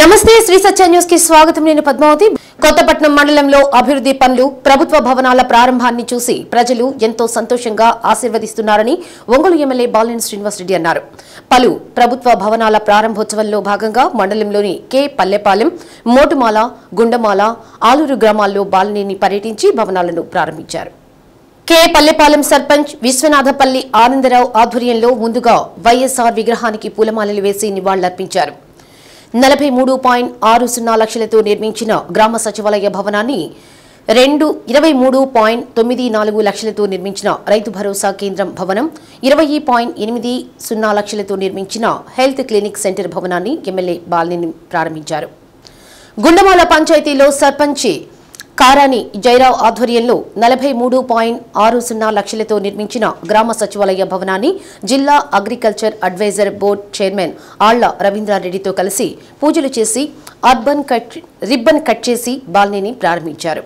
నమస్తే శ్రీ సత్య న్యూస్ కి స్వాగతం. నేను పద్మావతి. కొత్తపట్నం మండలంలో అభివృద్ధి పనులు ప్రభుత్వ భవనాల ప్రారంభాన్ని చూసి ప్రజలు ఎంతో సంతోషంగా ఆశీర్వదిస్తున్నారని ఒంగోలు ఎమ్మెల్యే బాలినేని శ్రీనివాస్ రెడ్డి అన్నారు. పలు ప్రభుత్వ భవనాల ప్రారంభోత్సవంలో భాగంగా మండలంలోని కె పల్లెపాలెం, మోటుమాల, గుండమాల, ఆలూరు గ్రామాల్లో బాలినేని పర్యటించి భవనాలను ప్రారంభించారు. కె పల్లెపాలెం సర్పంచ్ విశ్వనాథపల్లి ఆనందరావు ఆధ్వర్యంలో ముందుగా వైఎస్ఆర్ విగ్రహానికి పూలమాలలు వేసి నివాళులర్పించారు. 43.60 లక్షలతో నిర్మించిన గ్రామ సచివాలయ భవనాన్ని 23.94 లక్షలతో నిర్మించిన రైతు భరోసా కేంద్రం భవనం, 20.80 లక్షలతో నిర్మించిన హెల్త్ క్లినిక్ సెంటర్ భవనాన్ని ఎమ్మెల్యే బాలినేని ప్రారంభించారు. గుండమాల పంచాయతీలో సర్పంచి కారాని జయరావు ఆధ్వర్యంలో 43.60 లక్షలతో నిర్మించిన గ్రామ సచివాలయ భవనాన్ని జిల్లా అగ్రికల్చర్ అడ్వైజర్ బోర్డు చైర్మన్ ఆళ్ల రవీంద్రారెడ్డితో కలిసి పూజలు చేసి రిబ్బన్ కట్ చేసి బాలినేని ప్రారంభించారు.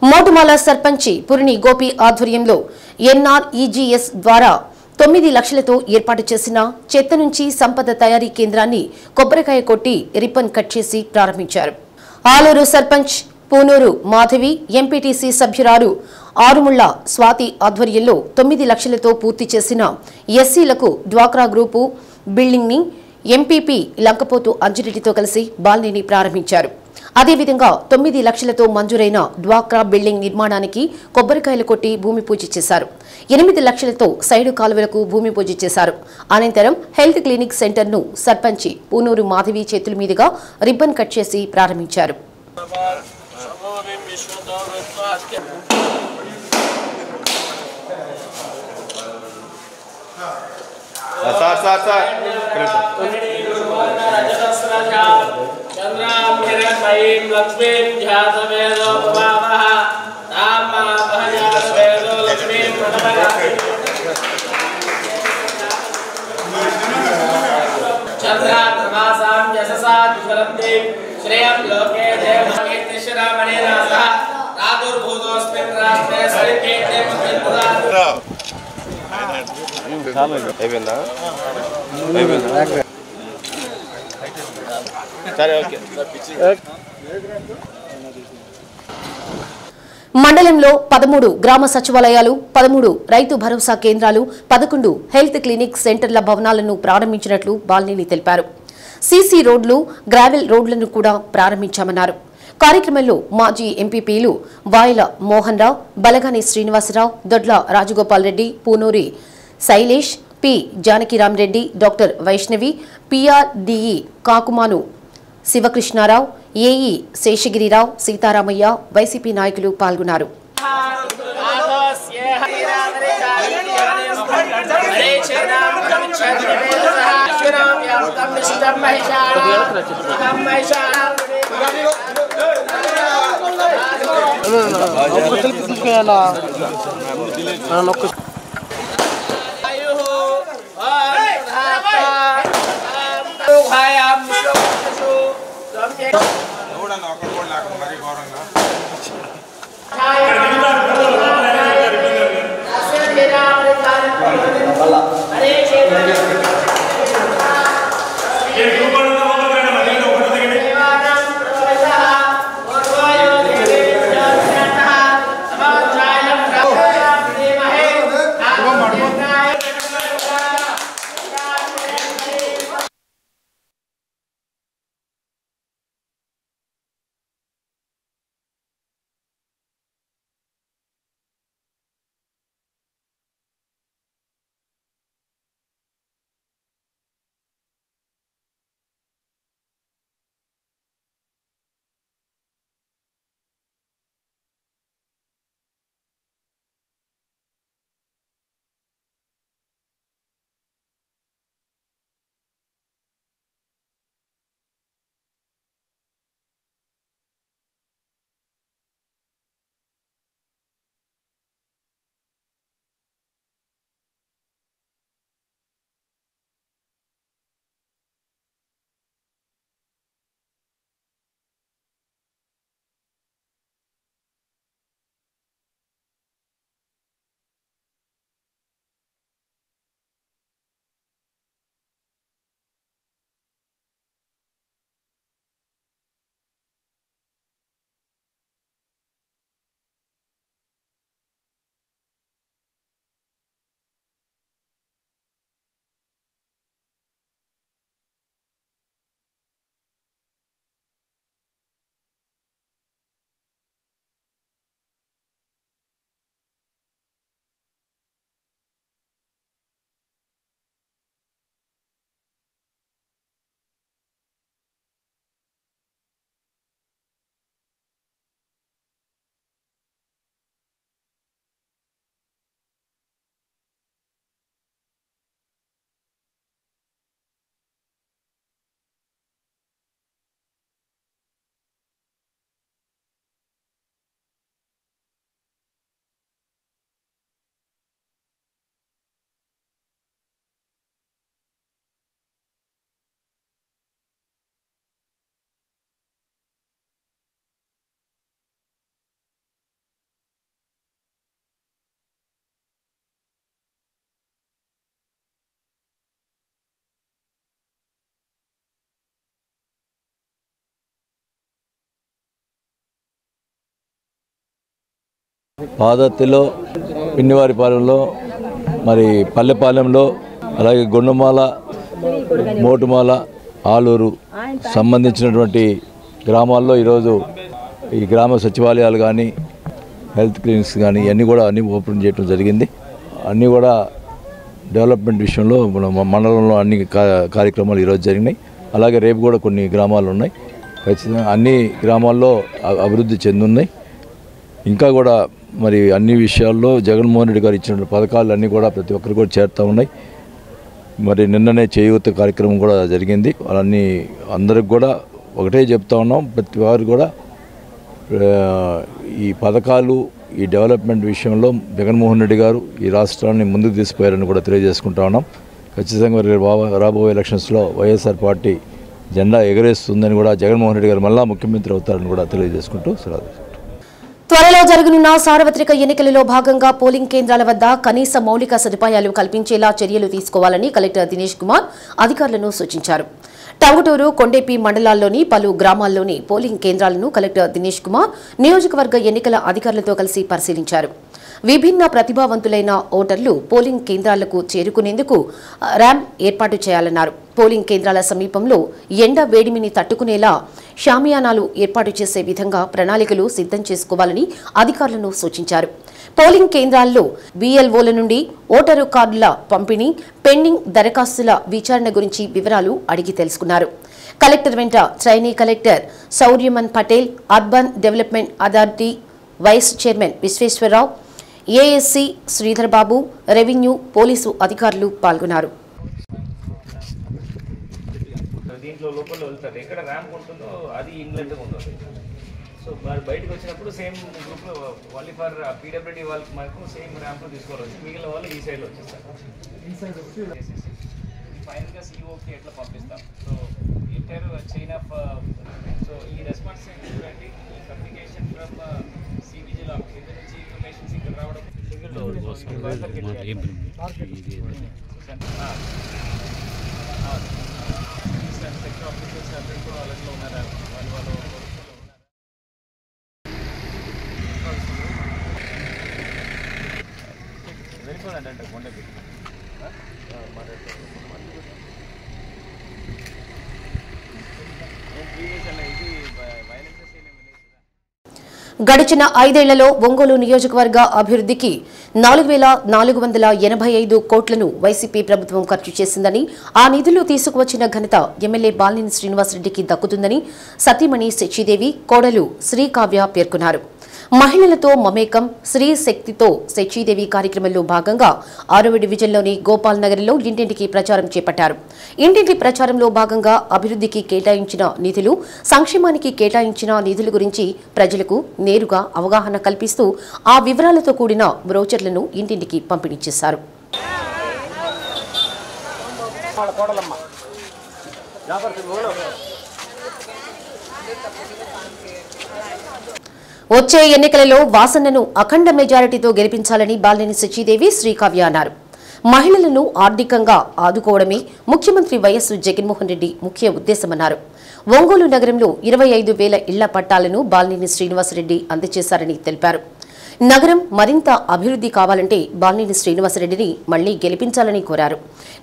మోటుమాల సర్పంచి పురిని గోపి ఆధ్వర్యంలో ఎన్ఆర్ఈజీఎస్ ద్వారా 9 లక్షలతో ఏర్పాటు చేసిన చెత్త నుంచి సంపద తయారీ కేంద్రాన్ని కొబ్బరికాయ కొట్టి రిబ్బన్ కట్ చేసి ప్రారంభించారు. ఆలూరు సర్పంచ్ పూనూరు మాధవి, ఎంపీటీసీ సభ్యురాలు ఆరుముళ్ల స్వాతి ఆధ్వర్యంలో 9 లక్షలతో పూర్తి చేసిన ఎస్సీలకు డ్వాక్రా గ్రూపు బిల్డింగ్ ని ఎంపీపీ లంకపోతు అంజిరెడ్డితో కలిసి బాలినేని ప్రారంభించారు. అదేవిధంగా 9 లక్షలతో మంజూరైన డ్వాక్రా బిల్డింగ్ నిర్మాణానికి కొబ్బరికాయలు కొట్టి భూమి పూజ చేశారు. 8 లక్షలతో సైడు కాలువలకు భూమి పూజ చేశారు. అనంతరం హెల్త్ క్లినిక్ సెంటర్ ను సర్పంచి పూనూరు మాధవి చేతుల మీదుగా రిబ్బన్ కట్ చేసి ప్రారంభించారు. మండలంలో 13 గ్రామ సచివాలయాలు, 13 రైతు భరోసా కేంద్రాలు, 11 హెల్త్ క్లినిక్ సెంటర్ల భవనాలను ప్రారంభించినట్లు బాలినేని తెలిపారు. సీసీ రోడ్లు, గ్రావెల్ రోడ్లను కూడా ప్రారంభించామన్నారు. కార్యక్రమంలో మాజీ ఎంపీపీలు Vayala Mohan Rao, Balagani Srinivasarao, Dodla Rajagopal Reddy, Poonuri Shailesh, P Janakiramareddy, doctor Vaishnavi, PRDE Kakumanu Sivakrishnarao, AE Seshagirirao, Seetharamaiah, YCP నాయకులు పాల్గొన్నారు. పాదత్తిలో, పిన్నివారిపాలెంలో, మరి పల్లెపాలెంలో, అలాగే గుండమాల, మోటుమాల, ఆలూరు సంబంధించినటువంటి గ్రామాల్లో ఈరోజు ఈ గ్రామ సచివాలయాలు కానీ హెల్త్ క్లినిక్స్ కానీ ఇవన్నీ కూడా ఓపెన్ చేయడం జరిగింది. అన్నీ కూడా డెవలప్మెంట్ విషయంలో మన మండలంలో అన్ని కార్యక్రమాలు ఈరోజు జరిగినాయి. అలాగే రేపు కూడా కొన్ని గ్రామాలు ఉన్నాయి. ఖచ్చితంగా అన్ని గ్రామాల్లో అభివృద్ధి చెందున్నాయి. ఇంకా కూడా మరి అన్ని విషయాల్లో జగన్మోహన్ రెడ్డి గారు ఇచ్చిన పథకాలు అన్నీ కూడా ప్రతి ఒక్కరు కూడా చేరుతూ ఉన్నాయి. మరి నిన్ననే చేయూత కార్యక్రమం కూడా జరిగింది. వాళ్ళన్నీ అందరికి కూడా ఒకటే చెప్తా ఉన్నాం, ప్రతి వారు కూడా ఈ పథకాలు ఈ డెవలప్మెంట్ విషయంలో జగన్మోహన్ రెడ్డి గారు ఈ రాష్ట్రాన్ని ముందుకు తీసుకుపోయారని కూడా తెలియజేసుకుంటా ఉన్నాం. ఖచ్చితంగా రాబోయే ఎలక్షన్స్లో వైఎస్ఆర్ పార్టీ జెండా ఎగరేస్తుందని కూడా జగన్మోహన్ రెడ్డి గారు మళ్ళా ముఖ్యమంత్రి అవుతారని కూడా తెలియజేసుకుంటూ సెలవు. త్వరలో జరగనున్న సార్వత్రిక ఎన్నికలలో భాగంగా పోలింగ్ కేంద్రాల వద్ద కనీస మౌలిక సదుపాయాలు కల్పించేలా చర్యలు తీసుకోవాలని కలెక్టర్ దినేష్ కుమార్ అధికారులను సూచించారు. టంగుటూరు, కొండేపి మండలాల్లోని పలు గ్రామాల్లోని పోలింగ్ కేంద్రాలను కలెక్టర్ దినేష్ కుమార్ నియోజకవర్గ ఎన్నికల అధికారులతో కలిసి పరిశీలించారు. విభిన్న ప్రతిభావంతులైన ఓటర్లు పోలింగ్ కేంద్రాలకు చేరుకునేందుకు ర్యాంప్ ఏర్పాటు చేయాలన్నారు. పోలింగ్ కేంద్రాల సమీపంలో ఎండ వేడిమిని తట్టుకునేలా షామియానాలు ఏర్పాటు చేసే విధంగా ప్రణాళికలు సిద్ధం చేసుకోవాలని అధికారులను సూచించారు. పోలింగ్ కేంద్రాల్లో బీఎల్ఓల నుండి ఓటరు కార్డుల పంపిణీ, పెండింగ్ దరఖాస్తుల విచారణ గురించి వివరాలు అడిగి తెలుసుకున్నారు. కలెక్టర్ వెంట trainee collector Sauryaman Patel, urban development authority vice chairman Visweswararao, ASC Sridhar Babu, revenue, police అధికారులు పాల్గొన్నారు. దీంట్లో లోపల వెళ్తారు, ఎక్కడ ర్యాంప్ ఉంటుందో అది ఇన్లెట్ ఉంటుంది. సో మరి బయటకు వచ్చినప్పుడు సేమ్ గ్రూప్లో ఓన్లీ ఫర్ పీడబ్ల్యూడీ వాళ్ళకి మనకు సేమ్ ర్యాంప్లో తీసుకోవాలి. మిగిలిన వాళ్ళు ఈ సైడ్లో వచ్చేస్తారు. ఫైనల్గా సిఓకి ఎట్లా పంపిస్తాం. So entire chain of so ఈ రెస్పాన్స్ ఏంటంటే ఈ కమ్యూనికేషన్ ఫ్రమ్ సివిజిల్ కింద నుంచి ఇన్ఫర్మేషన్స్ ఇక్కడ రావడం సింగిల్ సెక్టర్ ఆఫీసర్స్ అందరూ కూడా వాళ్ళలో ఉన్నారా, వాళ్ళు వెళ్ళిపోదంటే కొండకి గడిచిన 5 ఏళ్లలో ఒంగోలు నియోజకవర్గ అభివృద్ధికి 4,485 కోట్లను వైసీపీ ప్రభుత్వం ఖర్చు చేసిందని, ఆ నిధులు తీసుకువచ్చిన ఘనత ఎమ్మెల్యే బాలినేని శ్రీనివాసరెడ్డికి దక్కుతుందని సతీమణి శచీదేవి, కోడలు శ్రీకావ్య పేర్కొన్నారు. మహిళలతో మమేకం, స్త్రీ శక్తితో శచీదేవి కార్యక్రమంలో భాగంగా 6వ డివిజన్లోని గోపాల్ నగర్లో ఇంటింటికి ప్రచారం చేపట్టారు. ఇంటింటి ప్రచారంలో భాగంగా అభివృద్ధికి కేటాయించిన నిధులు, సంక్షేమానికి కేటాయించిన నిధుల గురించి ప్రజలకు నేరుగా అవగాహన కల్పిస్తూ ఆ వివరాలతో కూడిన బ్రోచర్లను ఇంటింటికి పంపిణీ చేశారు. వచ్చే ఎన్నికలలో వాసన్నను అఖండ మెజారిటీతో గెలిపించాలని బాలినేని శచీదేవి, శ్రీకావ్య అన్నారు. మహిళలను ఆర్థికంగా ఆదుకోవడమే ముఖ్యమంత్రి వైఎస్ జగన్మోహన్ రెడ్డి ముఖ్య ఉద్దేశమన్నారు. ఒంగోలు నగరంలో 25,000 ఇళ్ల పట్టాలను బాలినేని శ్రీనివాసరెడ్డి అందజేశారని తెలిపారు. నగరం మరింత అభివృద్ధి కావాలంటే బాలినేని శ్రీనివాసరెడ్డిని మళ్లీ గెలిపించాలని కోరారు.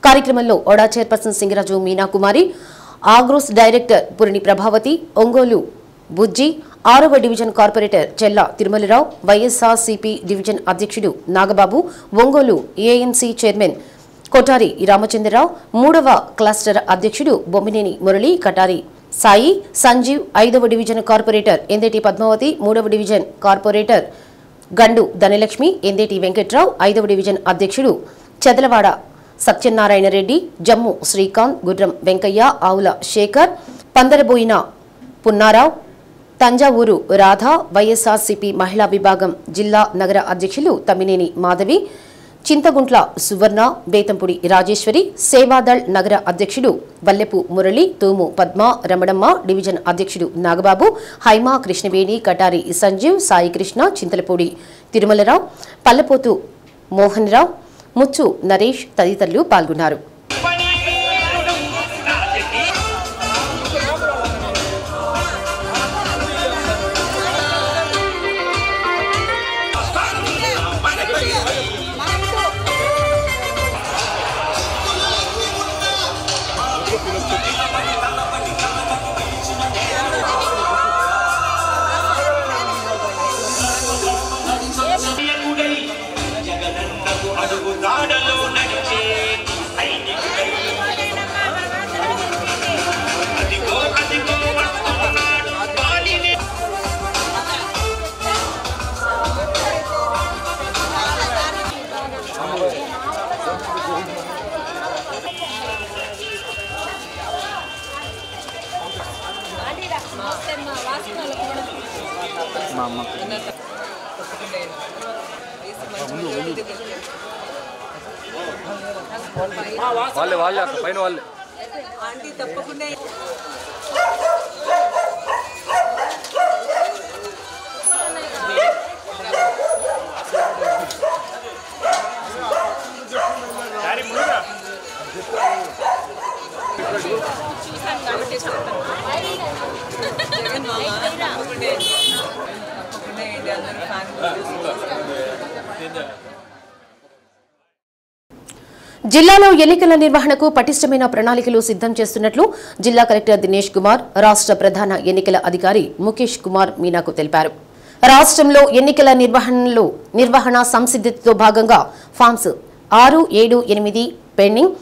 కార్యక్రమంలో ఓడా చైర్పర్సన్ సింగరాజు మీనాకుమారి, ఆగ్రోస్ డైరెక్టర్ పురిని ప్రభావతి, ఒంగోలు బుజ్జి, 6వ డివిజన్ కార్పొరేటర్ చెల్ల తిరుమలరావు, వైఎస్ఆర్సీపీ డివిజన్ అధ్యక్షుడు నాగబాబు, ఒంగోలు ఏఎంసీ చైర్మన్ కొటారి రామచంద్రరావు, 3వ క్లస్టర్ అధ్యక్షుడు బొమ్మినేని మురళి, కటారి సాయి, సంజీవ్, 5వ డివిజన్ కార్పొరేటర్ ఎందేటి పద్మావతి, 3వ డివిజన్ కార్పొరేటర్ గండు ధనలక్ష్మి, ఎందేటి వెంకట్రావు, 5వ డివిజన్ అధ్యక్షుడు చెదలవాడ సత్యనారాయణ రెడ్డి, జమ్ము శ్రీకాంత్, గుర్రం వెంకయ్య, ఆవుల శేఖర్, పందరబోయిన పున్నారావు, తంజావూరు రాధ, వైఎస్ఆర్సీపీ మహిళా విభాగం జిల్లా నగర అధ్యక్షులు తమ్మినేని మాధవి, చింతగుంట్ల సువర్ణ, బేతంపుడి రాజేశ్వరి, సేవాదళ్ నగర అధ్యక్షుడు వల్లెపు మురళి, తూము పద్మ, రమణమ్మ, డివిజన్ అధ్యక్షుడు నాగబాబు, హైమా, కృష్ణవేణి, కటారి సంజీవ్, సాయి కృష్ణ, చింతలపూడి తిరుమలరావు, పల్లపోతు మోహన్ రావు, ముచ్చు నరేష్ తదితరులు పాల్గొన్నారు. వాళ్ళే అక్కడ పైన వాళ్ళే ఆంటీ తప్పకుండా చూసాను కాబట్టి జగన్ మామ తప్పకుండా ఇది అందరూ ఫ్యాన్. జిల్లాలో ఎన్నికల నిర్వహణకు పటిష్టమైన ప్రణాళికలు సిద్ధం చేస్తున్నట్లు జిల్లా కలెక్టర్ దినేష్ కుమార్ రాష్ట్ర ప్రధాన ఎన్నికల అధికారి ముఖేష్ కుమార్ మీనాకు తెలిపారు. రాష్ట్రంలో ఎన్నికల నిర్వహణ సంసిద్ధతతో భాగంగా ఫామ్స్ 6, 7, 8 పెండింగ్,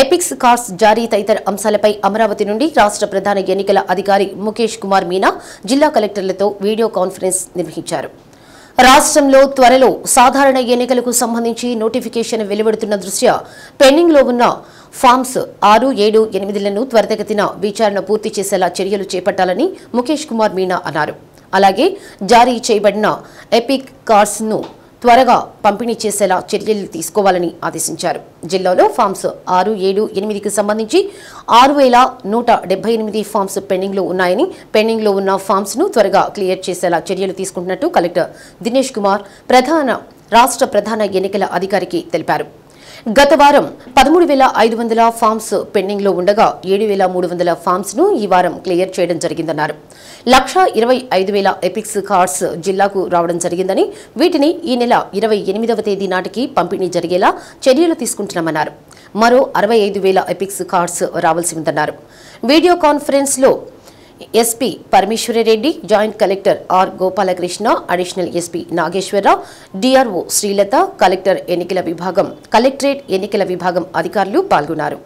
ఎపిక్స్ కార్డ్స్ జారీ తదితర అంశాలపై అమరావతి నుండి రాష్ట్ర ప్రధాన ఎన్నికల అధికారి ముఖేష్ కుమార్ మీనా జిల్లా కలెక్టర్లతో వీడియో కాన్ఫరెన్స్ నిర్వహించారు. రాష్ట్రంలో త్వరలో సాధారణ ఎన్నికలకు సంబంధించి నోటిఫికేషన్ వెలువడుతున్న దృష్ట్యా పెండింగ్ లో ఉన్న ఫామ్స్ 6, 7, 8లను త్వరితగతిన విచారణ పూర్తి చేసేలా చర్యలు చేపట్టాలని ముఖేష్ కుమార్ మీనా అన్నారు. అలాగే జారీ చేయబడిన ఎపిక్ కార్డ్స్ ను త్వరగా పంపిణీ చేసేలా చర్యలు తీసుకోవాలని ఆదేశించారు. జిల్లాలో ఫామ్స్ 6, 7, 8కి సంబంధించి 6,178 ఫామ్స్ పెండింగ్ లో ఉన్నాయని, పెండింగ్ లో ఉన్న ఫామ్స్ ను త్వరగా క్లియర్ చేసేలా చర్యలు తీసుకుంటున్నట్టు కలెక్టర్ దినేష్ కుమార్ రాష్ట్ర ప్రధాన ఎన్నికల అధికారికి తెలిపారు. గత వారం 13,500 ఫామ్స్ పెండింగ్ లో ఉండగా 7,300 ఫామ్స్ ను ఈ వారం క్లియర్ చేయడం జరిగిందన్నారు. 1,25,000 ఎపిక్స్ కార్డ్స్ జిల్లాకు రావడం జరిగిందని, వీటిని ఈ నెల 28వ తేదీ నాటికి పంపిణీ జరిగేలా చర్యలు తీసుకుంటున్నామన్నారు. మరో 65,000 ఎపిక్స్ కార్డ్స్ రావాల్సి ఉందన్నారు. వీడియో కాన్ఫరెన్స్ లో SP Parameswara Reddy, joint collector R Gopalakrishna, additional SP Nageswara Rao, DRO Srilatha, collectorate ఎన్నికల విభాగం అధికారులు పాల్గొన్నారు.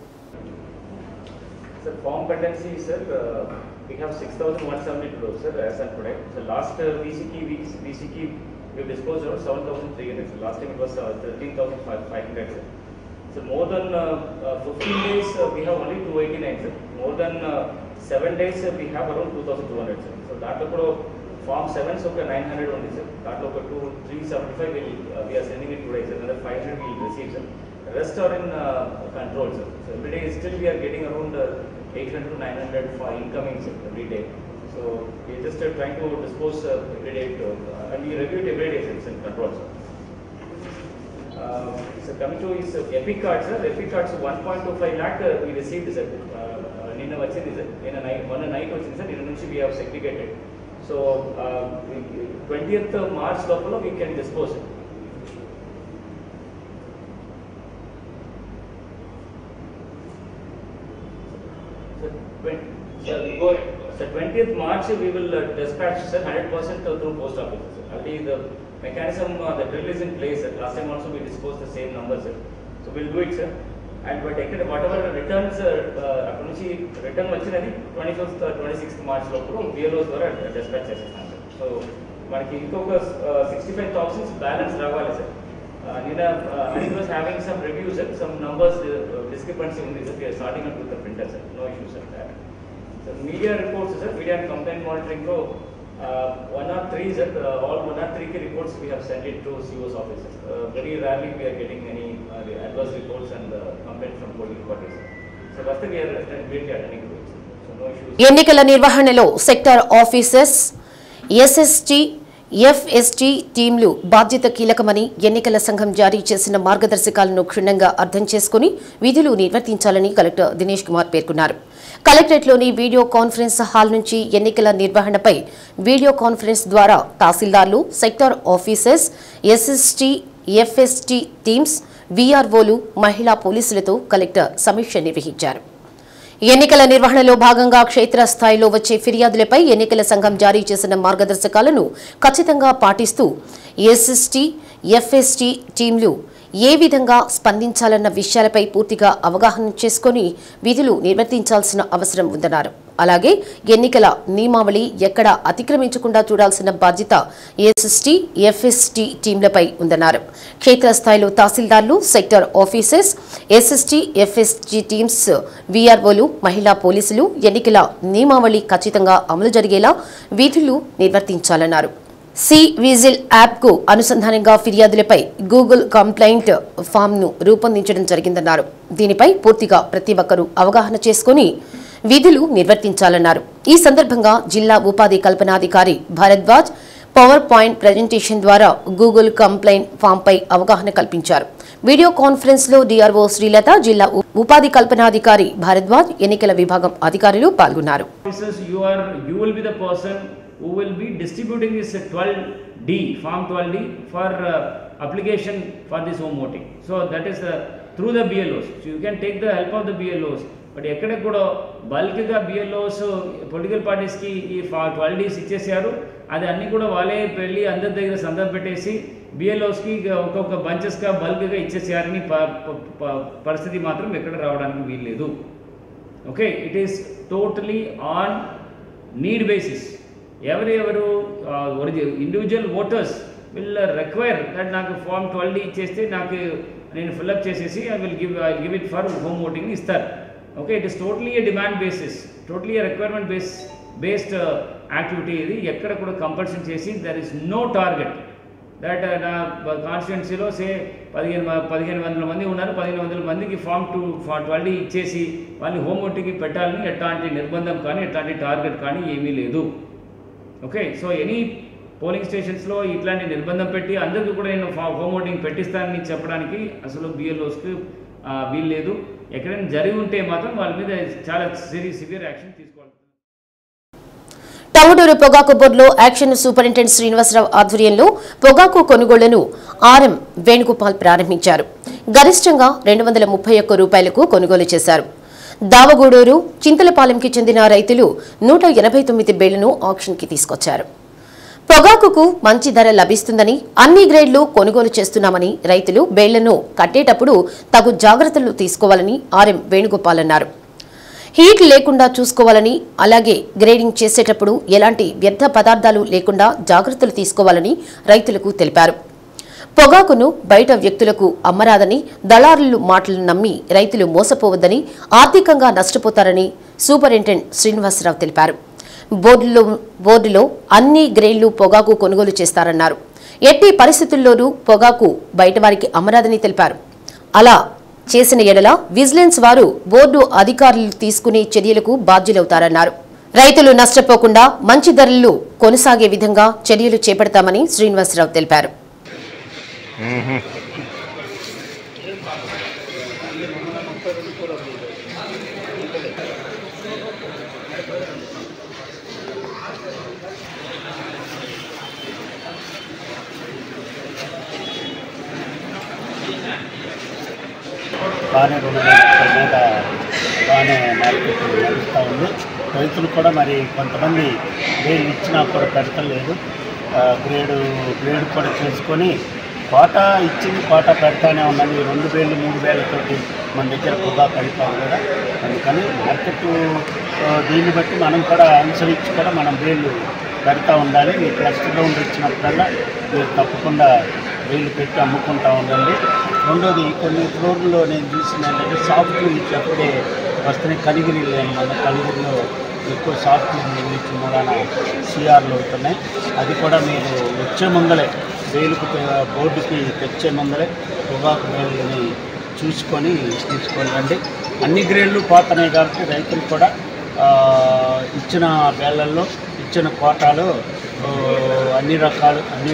So more than 15 days we have only 289 sir. More than 7 days we have around 2,200 sir. So that form 7 so 900 only sir. That 375 we are sending it today sir. Another 500 we will receive sir. The rest are in control sir. So every day still we are getting around 800 to 900 for incoming sir every day. So we are just trying to dispose every day and we review it every day sir. It's in control sir. So coming to is epic cards sir. Epic cards 1.25 lakh we received sir. Ninna vachindi sir. One night vachindi sir. Ninna nunchi we have segregated. So 20th March lopala we can dispose it. So 20th March we will dispatch sir 100% through post office sir. Already the mechanism, the drill is in place sir. Last time also we disposed the same number sir. So we'll do it sir. And but whatever returns return vachinadi 25th 26th March lopulu BLOs ద్వారా dispatch చేసేస్తాం sir. So మనకి ఇంకొక 65,000 balance రావాలి sir. Nina I was having some reviews sir. Some numbers discrepancy ఉంది sir. We are starting up with the printer sir. No issues sir. So media reports sir. Media and complaint monitoring ko 103 sir. All 103 reports we have sent it to CO's offices. Very rarely we are getting any adverse reports and complaint from polling quarters. So first we are greatly attending to it. So no issues. ఎన్నికల నిర్వహణలో sector officers, SST, FST టీంలు బాధ్యత కీలకమని ఎన్నికల సంఘం జారీ చేసిన మార్గదర్శకాలను క్షుణ్ణంగా అర్థం చేసుకుని విధులు నిర్వర్తించాలని కలెక్టర్ దినేష్ కుమార్ పేర్కొన్నారు. కలెక్టరేట్లోని వీడియో కాన్ఫరెన్స్ హాల్ నుంచి ఎన్నికల నిర్వహణపై వీడియో కాన్ఫరెన్స్ ద్వారా తహసీల్దార్లు, sector officers, SST, FST teams, వీఆర్ఓలు, మహిళా పోలీసులతో కలెక్టర్ సమీక్ష నిర్వహించారు. ఎన్నికల నిర్వహణలో భాగంగా క్షేత్రస్థాయిలో వచ్చే ఫిర్యాదులపై ఎన్నికల సంఘం జారీ చేసిన మార్గదర్శకాలను ఖచ్చితంగా పాటిస్తూ ఎస్ఎస్టీ, ఎఫ్ఎస్టీ టీంలు ఏ విధంగా స్పందించాలన్న విషయాలపై పూర్తిగా అవగాహన చేసుకుని విధులు నిర్వర్తించాల్సిన అవసరం ఉందన్నారు. అలాగే ఎన్నికల నియమావళి ఎక్కడా అతిక్రమించకుండా చూడాల్సిన బాధ్యత ఎస్ఎస్టీ, ఎఫ్ఎస్టీ టీంలపై ఉందన్నారు. క్షేత్రస్థాయిలో తహసీల్దార్లు, sector officers, SST, FST teams, వీఆర్ఓలు, మహిళా పోలీసులు ఎన్నికల నియమావళి ఖచ్చితంగా అమలు జరిగేలా విధులు నిర్వర్తించాలన్నారు. సి విజిల్ యాప్కు అనుసంధానంగా ఫిర్యాదులపై గూగుల్ కంప్లైంట్ ఫామ్ను రూపొందించడం జరిగిందన్నారు. దీనిపై పూర్తిగా ప్రతి ఒక్కరూ అవగాహన చేసుకుని విధులు నిర్వర్తించాలన్నారు. ఈ సందర్భంగా జిల్లా ఉపాధి కల్పనాధికారి భారద్వాజ్ పవర్ పాయింట్ ప్రజెంటేషన్ ద్వారా గూగుల్ కంప్లైంట్ ఫామ్పై అవగాహన కల్పించారు. వీడియో కాన్ఫరెన్స్ లో డిఆర్ఓ శ్రీలత, జిల్లా ఉపాధి కల్పనాధికారి భారద్వాజ్, ఎన్నికల విభాగం అధికారులు పాల్గొన్నారు. Who will be distributing this 12D, Form 12D for application for this home voting. So that is through the BLOs. So you can take the help of the BLOs. But ekkada kuda bulk ga BLOs political parties ki ee 12Ds ichchesaru. Adi anni kuda vale pelli andar daggara sandar pettesi BLOs ki okka bunches ga bulk ga ichchesarani పరిస్థితి మాత్రం ఎక్కడ రావడానికి వీల్లేదు. Okay, it is totally on need basis. ఎవరు individual voters will require that నాకు form 12D ఇచ్చేస్తే నాకు నేను ఫిల్అప్ చేసేసి I will give it for home voting ఇస్తారు. Okay, it is totally a demand basis, totally a requirement based activity. ఇది ఎక్కడ కూడా కంపల్షన్ చేసి there is no target that నా కాన్స్టిట్యున్సీలో సే 1500 మంది ఉన్నారు, 1500 మందికి ఫామ్ 12D ఇచ్చేసి వాళ్ళని హోమ్ ఓటింగ్కి పెట్టాలని ఎట్లాంటి నిర్బంధం కానీ ఎట్లాంటి టార్గెట్ కానీ ఏమీ లేదు. ఓకే, సో ఎనీ పోలింగ్ స్టేషన్స్లో ఇట్లాంటి నిర్బంధం పెట్టి అందరికీ కూడా నేను హోమ్ ఓటింగ్ పెట్టిస్తానని చెప్పడానికి అసలు బిఎల్ఓస్కి వీలు లేదు. ఎక్కడైనా జరిగి ఉంటే మాత్రం వాళ్ళ మీద చాలా సివియర్ యాక్షన్ తీసుకోవాలి. టంగుటూరు పొగాకు బోర్డులో యాక్షన్ సూపరింటెండెంట్ శ్రీనివాసరావు ఆధ్వర్యంలో పొగాకు కొనుగోళ్లను ఆర్ఎం వేణుగోపాల్ ప్రారంభించారు. గరిష్టంగా 231 రూపాయలకు కొనుగోలు చేశారు. దావగూడూరు, చింతలపాలెంకి చెందిన రైతులు 189 బేళ్లను ఆక్షన్కి తీసుకొచ్చారు. పొగాకుకు మంచి ధర లభిస్తుందని, అన్ని గ్రేడ్లు కొనుగోలు చేస్తున్నామని రైతులు బేళ్లను కట్టేటప్పుడు తగు జాగ్రత్తలు తీసుకోవాలని ఆర్ఎం వేణుగోపాల్ అన్నారు. హీట్ లేకుండా చూసుకోవాలని, అలాగే గ్రేడింగ్ చేసేటప్పుడు ఎలాంటి వ్యర్థ పదార్థాలు లేకుండా జాగ్రత్తలు తీసుకోవాలని రైతులకు తెలిపారు. పొగాకును బయట వ్యక్తులకు అమ్మరాదని, దళారుల మాటలు నమ్మి రైతులు మోసపోవద్దని, ఆర్థికంగా నష్టపోతారని సూపరింటెండెంట్ శ్రీనివాసరావు తెలిపారు. బోర్డులో అన్ని గ్రేడ్లు పొగాకు కొనుగోలు చేస్తారన్నారు. ఎట్టి పరిస్థితుల్లోనూ పొగాకు బయట వారికి అమ్మరాదని తెలిపారు. అలా చేసిన ఎడల విజిలెన్స్ వారు బోర్డు అధికారులు తీసుకునే చర్యలకు బాధ్యులవుతారన్నారు. రైతులు నష్టపోకుండా మంచి ధరలు కొనసాగే విధంగా చర్యలు చేపడతామని శ్రీనివాసరావు తెలిపారు. బాగానే మీద బాగానే మార్కెట్ నడుస్తూ ఉంది. రైతులు కూడా మరి కొంతమంది వేలు ఇచ్చినా కూడా పెడతలేదు. గ్రేడ్ కూడా చేసుకొని కోటా ఇచ్చింది, కోటా పెడతానే ఉన్నది. 2 వేలు 3 వేలతోటి మన దగ్గర పొగాకు అయిపోదు కదా. అందుకని మార్కెట్ దీన్ని బట్టి మనం కూడా అనుసరించి కూడా మనం వేలు పెడతా ఉండాలి. మీ క్లస్టర్ గ్రౌండ్ ఇచ్చినప్పుడల్లా మీరు తప్పకుండా వేలు పెట్టి అమ్ముకుంటూ ఉండండి. రెండోది, కొన్ని ఫ్లోర్లో నేను చూసిన ఏంటంటే సాఫ్ట్ ఇట్లప్పుడే వస్తున్నాయి. కనిగిరిలో అనమాట, కనిగిరిలో ఎక్కువ సాఫ్ట్ ఇచ్చిన మూలాన సిఆర్లు అవుతున్నాయి. అది కూడా మీరు వచ్చే ముందలే వేలుకు బోర్డుకి తెచ్చే ముందలే పొగాకు వేలుని చూసుకొని తీసుకోండి. అన్ని గ్రేడ్లు పోతున్నాయి కాబట్టి రైతులు కూడా ఇచ్చిన వేళ్లలో ఇచ్చిన కోటాలో అన్ని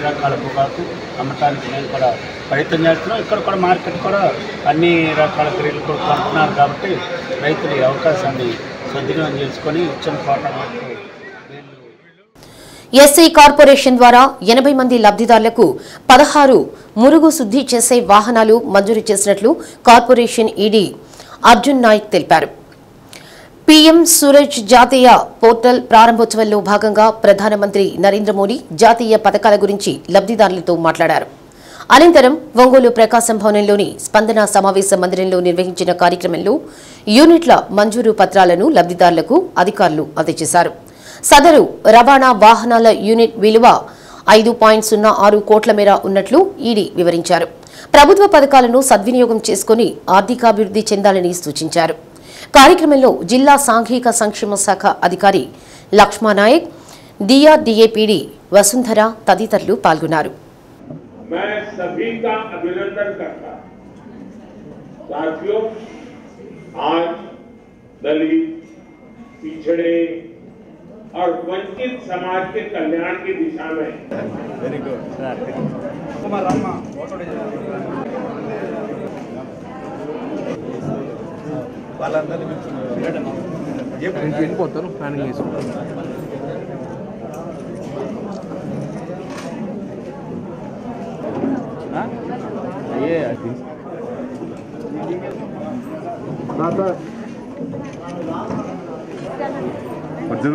రకాల పొగాకు అమ్మటానికి నేను కూడా ప్రయత్నం చేస్తున్నాం. ఇక్కడ కూడా మార్కెట్ కూడా అన్ని రకాల గ్రేడ్లు కూడా కొంటున్నారు కాబట్టి రైతులు ఈ అవకాశాన్ని సద్వినియోగం చేసుకొని ఇచ్చిన కోటా ఎస్సీ కార్పొరేషన్ ద్వారా 80 మంది లబ్ధిదారులకు 16 మురుగు శుద్ధి చేసే వాహనాలు మంజూరు చేసినట్లు కార్పొరేషన్ ఈడీ అర్జున్ నాయక్ తెలిపారు. పీఎం సూరజ్ జాతీయ పోర్టల్ ప్రారంభోత్సవంలో భాగంగా ప్రధానమంత్రి నరేంద్ర మోదీ జాతీయ పథకాల గురించి లబ్ధిదారులతో మాట్లాడారు. అనంతరం ఒంగోలు ప్రకాశం భవనంలోని స్పందన సమావేశ మందిరంలో నిర్వహించిన కార్యక్రమంలో యూనిట్ల మంజూరు పత్రాలను లబ్దిదారులకు అధికారులు అందజేశారు. సదరు రవాణా వాహనాల యూనిట్ విలువ 5.06 కోట్ల మేర ఉన్నట్లు ఈడీ వివరించారు. ప్రభుత్వ పథకాలను సద్వినియోగం చేసుకుని ఆర్థికాభివృద్ధి చెందాలని సూచించారు. కార్యక్రమంలో జిల్లా సాంఘిక సంక్షేమ శాఖ అధికారి లక్ష్మానాయక్, డిఆర్డీఏపీడీ వసుంధర తదితరులు పాల్గొన్నారు. मैं सभी का अभिनंदन करता हूं। साथियों, आज दलित, पिछड़े और वंचित समाज के कल्याण की दिशा में very good sir Kumar Rama వాళ్ళందరినీ వెళ్ళిపోతారు ప్లానింగ్ చేసుకుంటారు.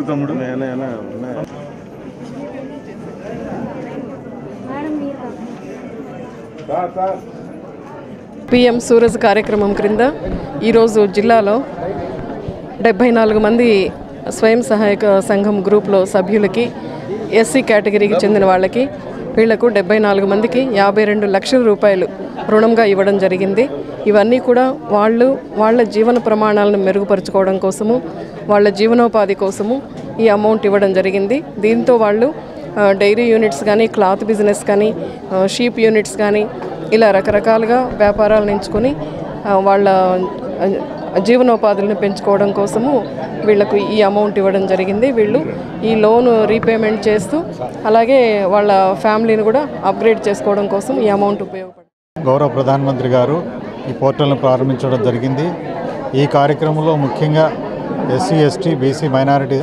తమ్ముడు PM సూరజ్ కార్యక్రమం క్రింద ఈరోజు జిల్లాలో 74 మంది స్వయం సహాయక సంఘం గ్రూప్లో సభ్యులకి, ఎస్సీ కేటగిరీకి చెందిన వాళ్ళకి వీళ్లకు 74 మందికి 52 లక్షల రూపాయలు రుణంగా ఇవ్వడం జరిగింది. ఇవన్నీ కూడా వాళ్ళ జీవన ప్రమాణాలను మెరుగుపరుచుకోవడం కోసము, వాళ్ళ జీవనోపాధి కోసము ఈ అమౌంట్ ఇవ్వడం జరిగింది. దీంతో వాళ్ళు డైరీ యూనిట్స్ కానీ, క్లాత్ బిజినెస్ కానీ, షీప్ యూనిట్స్ కానీ ఇలా రకరకాలుగా వ్యాపారాలను ఎంచుకొని వాళ్ళ జీవనోపాధులను పెంచుకోవడం కోసము వీళ్లకు ఈ అమౌంట్ ఇవ్వడం జరిగింది. వీళ్ళు ఈ లోన్ రీపేమెంట్ చేస్తూ అలాగే వాళ్ళ ఫ్యామిలీని కూడా అప్గ్రేడ్ చేసుకోవడం కోసం ఈ అమౌంట్ ఉపయోగపడుతుంది. గౌరవ ప్రధానమంత్రి గారు ఈ పోర్టల్ను ప్రారంభించడం జరిగింది. ఈ కార్యక్రమంలో ముఖ్యంగా ఎస్సీ, ఎస్టీ, బీసీ, మైనారిటీ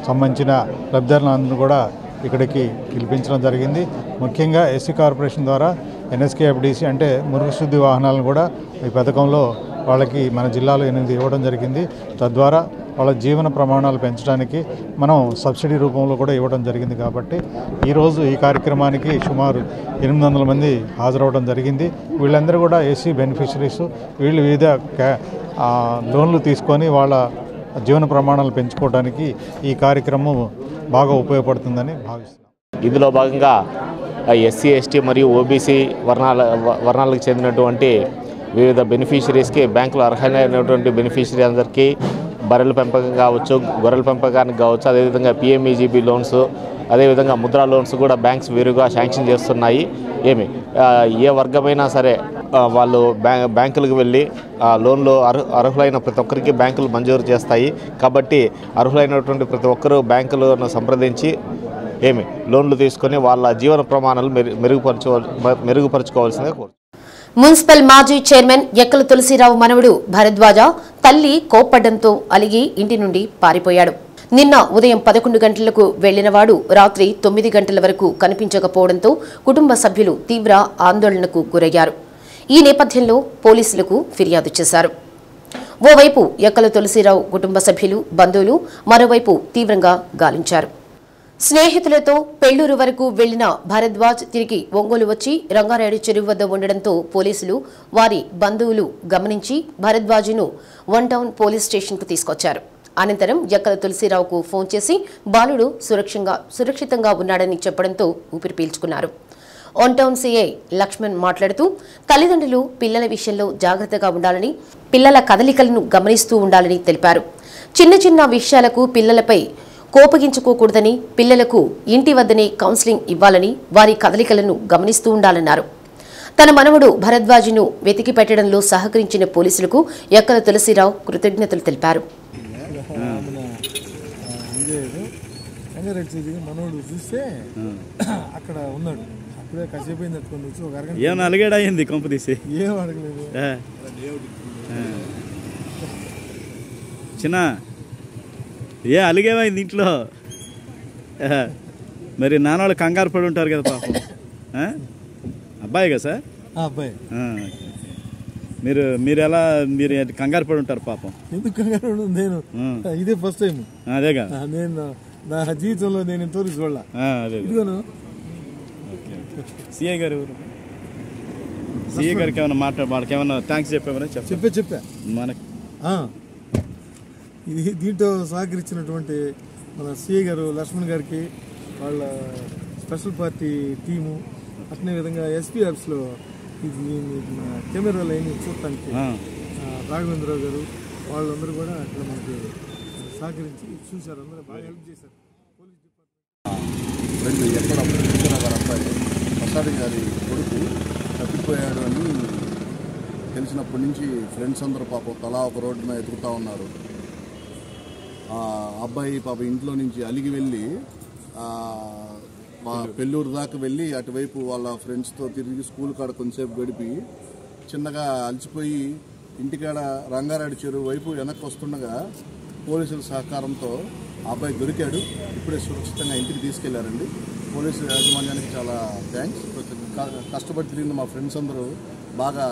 సంబంధించిన లబ్ధిదారులందరూ కూడా ఇక్కడికి పిలిపించడం జరిగింది. ముఖ్యంగా ఎస్సీ కార్పొరేషన్ ద్వారా NSKFDC అంటే మురుగు శుద్ధి వాహనాలను కూడా ఈ పథకంలో వాళ్ళకి మన జిల్లాలో 8 ఇవ్వడం జరిగింది. తద్వారా వాళ్ళ జీవన ప్రమాణాలు పెంచడానికి మనం సబ్సిడీ రూపంలో కూడా ఇవ్వడం జరిగింది. కాబట్టి ఈరోజు ఈ కార్యక్రమానికి సుమారు 800 మంది హాజరవడం జరిగింది. వీళ్ళందరూ కూడా ఎస్సీ బెనిఫిషరీస్. వీళ్ళు వివిధ లోన్లు తీసుకొని వాళ్ళ జీవన ప్రమాణాలు పెంచుకోవడానికి ఈ కార్యక్రమం బాగా ఉపయోగపడుతుందని భావిస్తున్నాం. ఇందులో భాగంగా ఎస్సీ, ఎస్టీ మరియు ఓబీసీ వర్ణాలకు చెందినటువంటి వివిధ బెనిఫిషరీస్కి బ్యాంకులు అర్హులైనటువంటి బెనిఫిషరీ అందరికీ బర్రెల పెంపకం కావచ్చు, గొర్రెల పెంపకానికి కావచ్చు, అదేవిధంగా PMEGP లోన్స్, అదేవిధంగా ముద్రా లోన్స్ కూడా బ్యాంక్స్ వీరుగా శాంక్షన్ చేస్తున్నాయి. ఏ వర్గమైనా సరే వాళ్ళు బ్యాంకులకు వెళ్ళి లోన్లు అర్హులైన ప్రతి ఒక్కరికి బ్యాంకులు మంజూరు చేస్తాయి. కాబట్టి అర్హులైనటువంటి ప్రతి ఒక్కరూ బ్యాంకులను సంప్రదించి లోన్లు తీసుకొని వాళ్ళ జీవన ప్రమాణాలు మెరుగుపరచుకోవాల్సిందే కోరుతున్నాను. మున్సిపల్ మాజీ చైర్మన్ ఎక్కల తులసిరావు మనవడు భరద్వాజ తల్లి కోప్పడ్డంతో అలిగి ఇంటి నుండి పారిపోయాడు. నిన్న ఉదయం 11 గంటలకు వెళ్లినవాడు రాత్రి 9 గంటల వరకు కనిపించకపోవడంతో కుటుంబ సభ్యులు తీవ్ర ఆందోళనకు గురయ్యారు. ఈ నేపథ్యంలో పోలీసులకు ఫిర్యాదు చేశారు. ఓవైపు ఎక్కల తులసిరావు కుటుంబ సభ్యులు, బంధువులు మరోవైపు తీవ్రంగా గాలించారు. స్నేహితులతో పెళ్లూరు వరకు వెళ్లిన భరద్వాజ్ తిరిగి ఒంగోలు వచ్చి రంగారాయుడు చెరువు వద్ద ఉండడంతో పోలీసులు వారి బంధువులు గమనించి భరద్వాజ్ను 1 టౌన్ పోలీస్ స్టేషన్కు తీసుకొచ్చారు. అనంతరం ఎక్కల తులసిరావుకు ఫోన్ చేసి బాలుడు సురక్షితంగా ఉన్నాడని చెప్పడంతో ఊపిరి పీల్చుకున్నారు. 1 టౌన్ సీఐ లక్ష్మణ్ మాట్లాడుతూ తల్లిదండ్రులు పిల్లల విషయంలో జాగ్రత్తగా ఉండాలని, పిల్లల కదలికలను గమనిస్తూ ఉండాలని తెలిపారు. చిన్న చిన్న విషయాలకు పిల్లలపై కోపగించుకోకూడదని, పిల్లలకు ఇంటి వద్దనే కౌన్సిలింగ్ ఇవ్వాలని, వారి కదలికలను గమనిస్తూ ఉండాలన్నారు. తన మనవడు భరద్వాజ్ను వెతికి పెట్టడంలో సహకరించిన పోలీసులకు ఎక్కల తులసిరావు కృతజ్ఞతలు తెలిపారు. మనోడు చూస్తే అక్కడ ఉన్నాడు. అప్పుడే కసేపోయింది అట్టుకొని వచ్చి ఒక అరగంట ఏమన్నా అలిగాడా అయింది కొంప తీసి ఏం అడగలేదు. చిన్న అలిగేమైంది ఇంట్లో? మరి నాన్నవాళ్ళు కంగారు పడి ఉంటారు కదా పాపం. అబ్బాయి కదా సార్? అబ్బాయి. మీరు ఎలా కంగారు పడి ఉంటారు పాపం. ఎందుకు కంగారు? నేను ఇదే ఫస్ట్ టైం. అదేగా నేను నా జీవితంలో నేను ఇంతవరకు చూడాల. అదే ఇదిగోను సిఐ గారు సీఏ గారికి ఏమైనా వాళ్ళకి ఏమైనా థ్యాంక్స్ చెప్పామని చెప్పా మనకి ఇది దీంట్లో సహకరించినటువంటి మన సిఐ గారు లక్ష్మణ్ గారికి, వాళ్ళ స్పెషల్ పార్టీ టీము, అట్నే విధంగా ఎస్పీ ఆఫీస్లో ఇది కెమెరాలు అయిన చూడటానికి రాఘవేంద్రరావు గారు, వాళ్ళందరూ కూడా అక్కడ మనకి సహకరించి చూశారు. అందరూ బాగా హెల్ప్ చేశారు. పోలీస్ డిపార్ట్మెంట్ ఎక్కడ గారి అబ్బాయి ప్రసాద్ గారి కొడుకు తప్పిపోయాడు అని తెలిసినప్పటి నుంచి ఫ్రెండ్స్ అందరూ పాపం తలా ఒక రోడ్డున ఎదుగుతూ ఉన్నారు. ఆ అబ్బాయి పాప ఇంట్లో నుంచి అలిగి వెళ్ళి మా పెళ్ళూరు దాకా వెళ్ళి అటువైపు వాళ్ళ ఫ్రెండ్స్తో తిరిగి స్కూల్ కాడ కొంతసేపు గడిపి చిన్నగా అలసిపోయి ఇంటికాడ రంగారెడ్డి చెరువు వైపు వెనక్కి వస్తుండగా పోలీసుల సహకారంతో ఆ అబ్బాయి దొరికాడు. ఇప్పుడే సురక్షితంగా ఇంటికి తీసుకెళ్లారండి. పోలీసు యాజమాన్యానికి చాలా థ్యాంక్స్. కష్టపడి తిరిగిన మా ఫ్రెండ్స్ అందరూ బాగా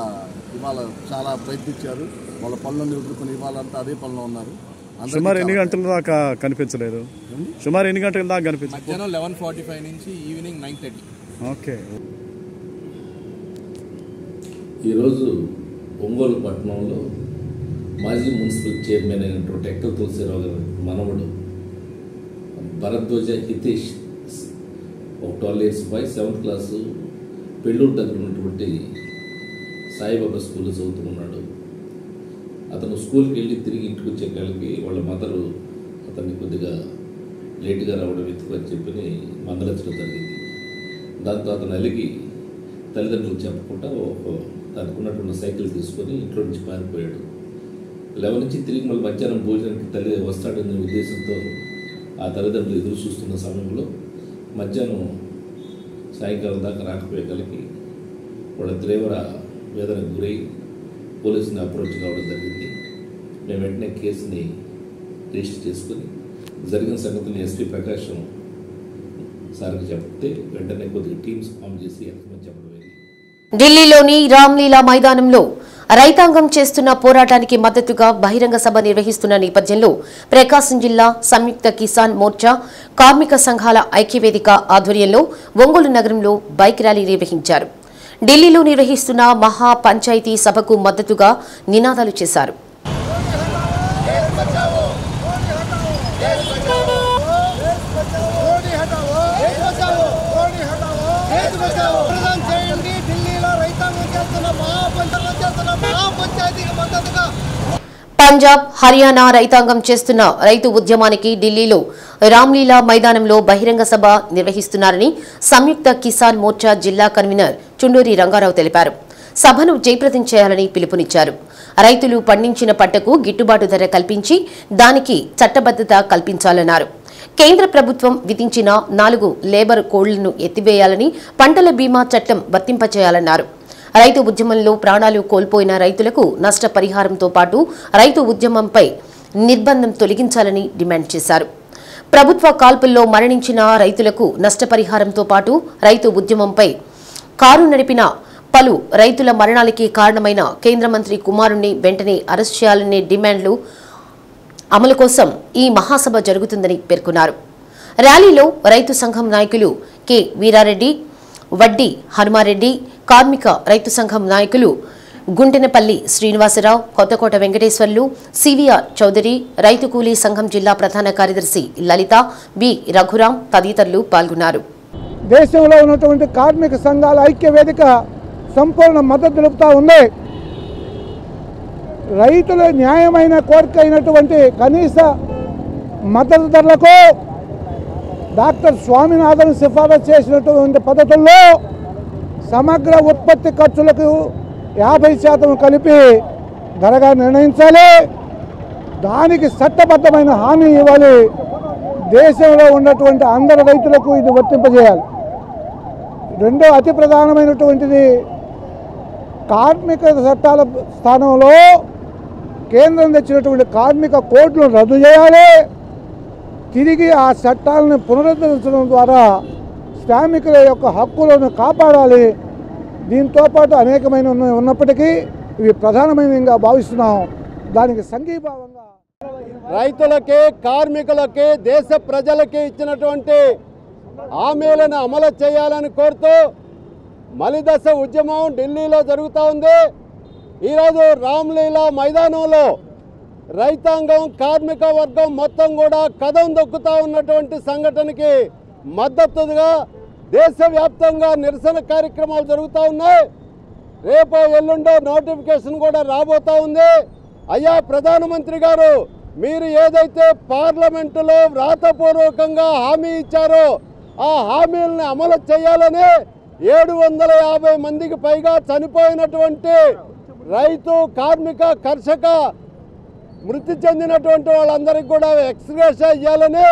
ఇవాళ చాలా ప్రయత్నించారు. వాళ్ళ పనులను ఎదుర్కొని ఇవాళంతా అదే పనిలో ఉన్నారు. సుమారు ఎన్ని గంటల దాకా కనిపించలేదు? సుమారు ఎన్ని గంటల దాకా కనిపించలేదు? మధ్యాహ్నం 11:45 నుంచి ఈవినింగ్ 9:30. ఓకే. ఈరోజు ఒంగోలు పట్టణంలో మాజీ మున్సిపల్ చైర్మన్ అయినటువంటి ఎక్కల తులసిరావు గారి మనవడు భరద్వాజ హితేష్, ఒక 12 years bye, 7th class, Pelluru దగ్గర ఉన్నటువంటి సాయిబాబా స్కూల్లో చదువుతున్నాడు. అతను స్కూల్కి వెళ్ళి తిరిగి ఇంటికి వచ్చేకాలకి వాళ్ళ మదరు అతన్ని కొద్దిగా లేటుగా రావడం ఎత్తుకొని చెప్పి మందలించడం జరిగింది. దాంతో అతను అలిగి తల్లిదండ్రులకు చెప్పకుండా తనకు ఉన్నటువంటి సైకిల్ తీసుకొని ఇంట్లో నుంచి పారిపోయాడు. 11 నుంచి తిరిగి మళ్ళీ మధ్యాహ్నం భోజనానికి తల్లి వస్తాడనే ఉద్దేశంతో ఆ తల్లిదండ్రులు ఎదురు చూస్తున్న సమయంలో మధ్యాహ్నం సాయంకాలం దాకా రాకపోయేకాలకి వాళ్ళ తీవ్ర వేదనకు గురై పోలీసుని అప్రోచ్ కావడం జరిగింది. మేము వెంటనే కేసుని రిజిస్టర్ చేసుకుని జరిగిన సంగతిని ఎస్పీ ప్రకాశం సార్కి చెప్తే వెంటనే కొద్దిగా టీమ్స్ ఫామ్ చేసి ఎంతమంది చెప్పడం. ఢిల్లీలోని రామ్లీలా మైదానంలో రైతాంగం చేస్తున్న పోరాటానికి మద్దతుగా బహిరంగ సభ నిర్వహిస్తున్న నేపథ్యంలో ప్రకాశం జిల్లా సంయుక్త కిసాన్ మోర్చా కార్మిక సంఘాల ఐక్యవేదిక ఆధ్వర్యంలో ఒంగోలు నగరంలో బైక్ ర్యాలీ నిర్వహించారు. ఢిల్లీలో నిర్వహిస్తున్న మహా పంచాయతీ సభకు మద్దతుగా నినాదాలు చేశారు. పంజాబ్, హర్యానా రైతాంగం చేస్తున్న రైతు ఉద్యమానికి ఢిల్లీలో రామ్లీలా మైదానంలో బహిరంగ సభ నిర్వహిస్తున్నారని సంయుక్త కిసాన్ మోర్చా జిల్లా కన్వీనర్ చుండూరి రంగారావు తెలిపారు. సభను జయప్రదం చేయాలని పిలుపునిచ్చారు. రైతులు పండించిన పంటకు గిట్టుబాటు ధర కల్పించి దానికి చట్టబద్దత కల్పించాలన్నారు. కేంద్ర ప్రభుత్వం విధించిన 4 లేబర్ కోడ్లను ఎత్తివేయాలని, పంటల బీమా చట్టం వర్తింపచేయాలన్నారు. రైతు ఉద్యమంలో ప్రాణాలు కోల్పోయిన రైతులకు నష్టపరిహారంతో పాటు రైతు ఉద్యమంపై నిర్బంధం తొలగించాలని డిమాండ్ చేశారు. ప్రభుత్వ కాల్పుల్లో మరణించిన రైతులకు నష్టపరిహారంతో పాటు రైతు ఉద్యమంపై కారు నడిపిన పలు రైతుల మరణాలకి కారణమైన కేంద్ర మంత్రి కుమారుణ్ణి వెంటనే అరెస్ట్ చేయాలనే డిమాండ్లు అమలు కోసం ఈ మహాసభ జరుగుతుందని పేర్కొన్నారు. ర్యాలీలో రైతు సంఘం నాయకులు కె వీరారెడ్డి, వడ్డీ హనుమారెడ్డి, కార్మిక రైతు సంఘం నాయకులు గుంటెనపల్లి శ్రీనివాసరావు, కొత్తకోట వెంకటేశ్వర్లు, సివిఆర్ చౌదరి, రైతు కూలీ సంఘం జిల్లా ప్రధాన కార్యదర్శి లలిత, బి రఘురాం తదితరులు పాల్గొన్నారు. దేశంలో ఉన్నటువంటి కార్మిక సంఘాల ఐక్య వేదిక సంపూర్ణ మద్దతు తెలుపుతా ఉంది. రైతుల న్యాయమైన కోరిక అయినటువంటి కనీస మద్దతు ధరలకు డాక్టర్ స్వామినాథన్ సిఫారసు చేసినటువంటి పద్ధతుల్లో సమగ్ర ఉత్పత్తి ఖర్చులకు 50% కలిపి ధరగా నిర్ణయించాలి. దానికి చట్టబద్ధమైన హామీ ఇవ్వాలి. దేశంలో ఉన్నటువంటి అందరు రైతులకు ఇది వర్తింపజేయాలి. రెండో అతి ప్రధానమైనటువంటిది, కార్మిక చట్టాల స్థానంలో కేంద్రం తెచ్చినటువంటి కార్మిక కోడ్లను రద్దు చేయాలి. తిరిగి ఆ చట్టాలను పునరుద్ధరించడం ద్వారా శ్రామికుల యొక్క హక్కులను కాపాడాలి. దీంతో పాటు అనేకమైన ఉన్నప్పటికీ ఇవి ప్రధానమైనవిగా భావిస్తున్నాం. దానికి సంఘీభావంగా రైతులకి, కార్మికులకి, దేశ ప్రజలకి ఇచ్చినటువంటి హామీలను అమలు చేయాలని కోరుతూ మలిదశ ఉద్యమం ఢిల్లీలో జరుగుతూ ఉంది. ఈరోజు రామ్లీలా మైదానంలో రైతాంగం కార్మిక వర్గం మొత్తం కూడా కదం దొక్కుతూ ఉన్నటువంటి సంఘటనకి మద్దతుగా దేశవ్యాప్తంగా నిరసన కార్యక్రమాలు జరుగుతూ ఉన్నాయి. రేపో ఎల్లుండో నోటిఫికేషన్ కూడా రాబోతూ ఉంది. అయ్యా ప్రధానమంత్రి గారు, మీరు ఏదైతే పార్లమెంటులో వ్రాతపూర్వకంగా హామీ ఇచ్చారో ఆ హామీలను అమలు చేయాలని 750 మందికి పైగా చనిపోయినటువంటి రైతు కార్మిక కర్షక మృతి చెందినటువంటి వాళ్ళందరికీ కూడా ఎక్స్గ్రేషియా ఇవ్వాలని,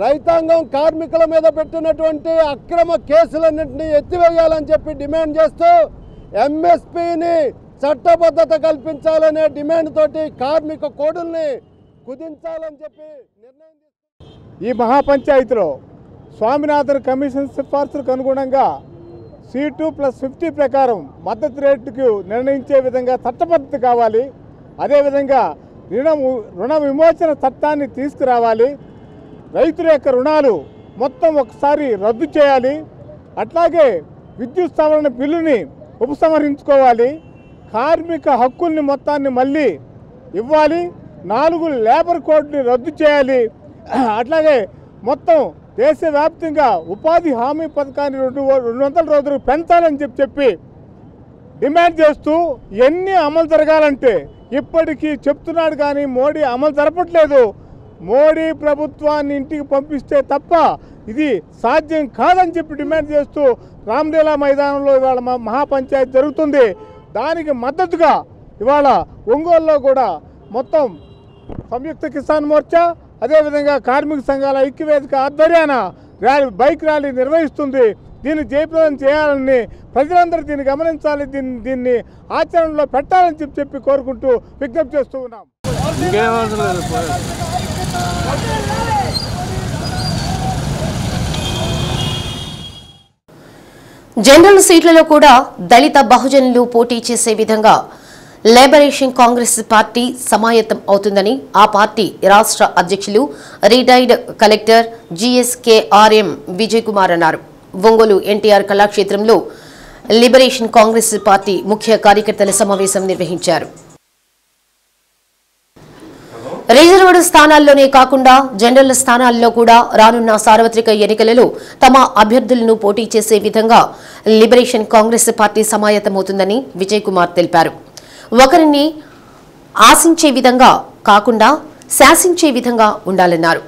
రైతాంగం కార్మికుల మీద పెట్టినటువంటి అక్రమ కేసులన్నింటినీ ఎత్తివేయాలని చెప్పి డిమాండ్ చేస్తూ ఎంఎస్పీని చట్టబద్ధత కల్పించాలనే డిమాండ్ తోటి కార్మిక కోడుల్ని కుదించాలని చెప్పి నిర్ణయం తీసుకున్నారు. ఈ మహాపంచాయతీలో స్వామినాథన్ కమిషన్ సిఫార్సులకు అనుగుణంగా C2+50 ప్రకారం మద్దతు రేటుకు నిర్ణయించే విధంగా చట్టబద్ధత కావాలి. అదేవిధంగా రుణ విమోచన చట్టాన్ని తీసుకురావాలి. రైతుల యొక్క రుణాలు మొత్తం ఒకసారి రద్దు చేయాలి. అట్లాగే విద్యుత్ సవరణ బిల్లుని ఉపసంహరించుకోవాలి. కార్మిక హక్కుల్ని మొత్తాన్ని మళ్ళీ ఇవ్వాలి. 4 లేబర్ కోడ్ని రద్దు చేయాలి. అట్లాగే మొత్తం దేశవ్యాప్తంగా ఉపాధి హామీ పథకాన్ని 200 రోజులకు పెంచాలని చెప్పి డిమాండ్ చేస్తూ ఎన్ని అమలు జరగాలంటే ఇప్పటికీ చెప్తున్నాడు కానీ మోడీ అమలు జరపట్లేదు. మోడీ ప్రభుత్వాన్ని ఇంటికి పంపిస్తే తప్ప ఇది సాధ్యం కాదని చెప్పి డిమాండ్ చేస్తూ రామ్లీలా మైదానంలో ఇవాళ మహాపంచాయతీ జరుగుతుంది. దానికి మద్దతుగా ఇవాళ ఒంగోలులో కూడా మొత్తం సంయుక్త కిసాన్ మోర్చా అదేవిధంగా కార్మిక సంఘాల ఐక్యవేదిక ఆధ్వర్యాన బైక్ ర్యాలీ నిర్వహిస్తుంది. దీన్ని జయప్రదం చేయాలని ప్రజలందరూ దీన్ని గమనించాలి, దీన్ని ఆచరణలో పెట్టాలని చెప్పి కోరుకుంటూ విజ్ఞప్తి చేస్తూ ఉన్నాం. జనరల్ సీట్లలో కూడా దళిత బహుజనులు పోటీ చేసే విధంగా లిబరేషన్ కాంగ్రెస్ పార్టీ సమాయత్తం అవుతుందని ఆ పార్టీ రాష్ట్ర అధ్యక్షులు retired collector GSKRM Vijay Kumar అన్నారు. ఒంగోలు ఎన్టీఆర్ కళాక్షేత్రంలో లిబరేషన్ కాంగ్రెస్ పార్టీ ముఖ్య కార్యకర్తల సమావేశం నిర్వహించారు. రిజర్వ్డ్ స్థానాల్లోనే కాకుండా జనరల్ స్థానాల్లో కూడా రానున్న సార్వత్రిక ఎన్నికలలో తమ అభ్యర్థులను పోటీ చేసే విధంగా లిబరేషన్ కాంగ్రెస్ పార్టీ సమాయత్తమవుతుందని విజయ్ కుమార్ తెలిపారు. ఒకరిని ఆశించే విధంగా కాకుండా శాసించే విధంగా ఉండాలన్నారు.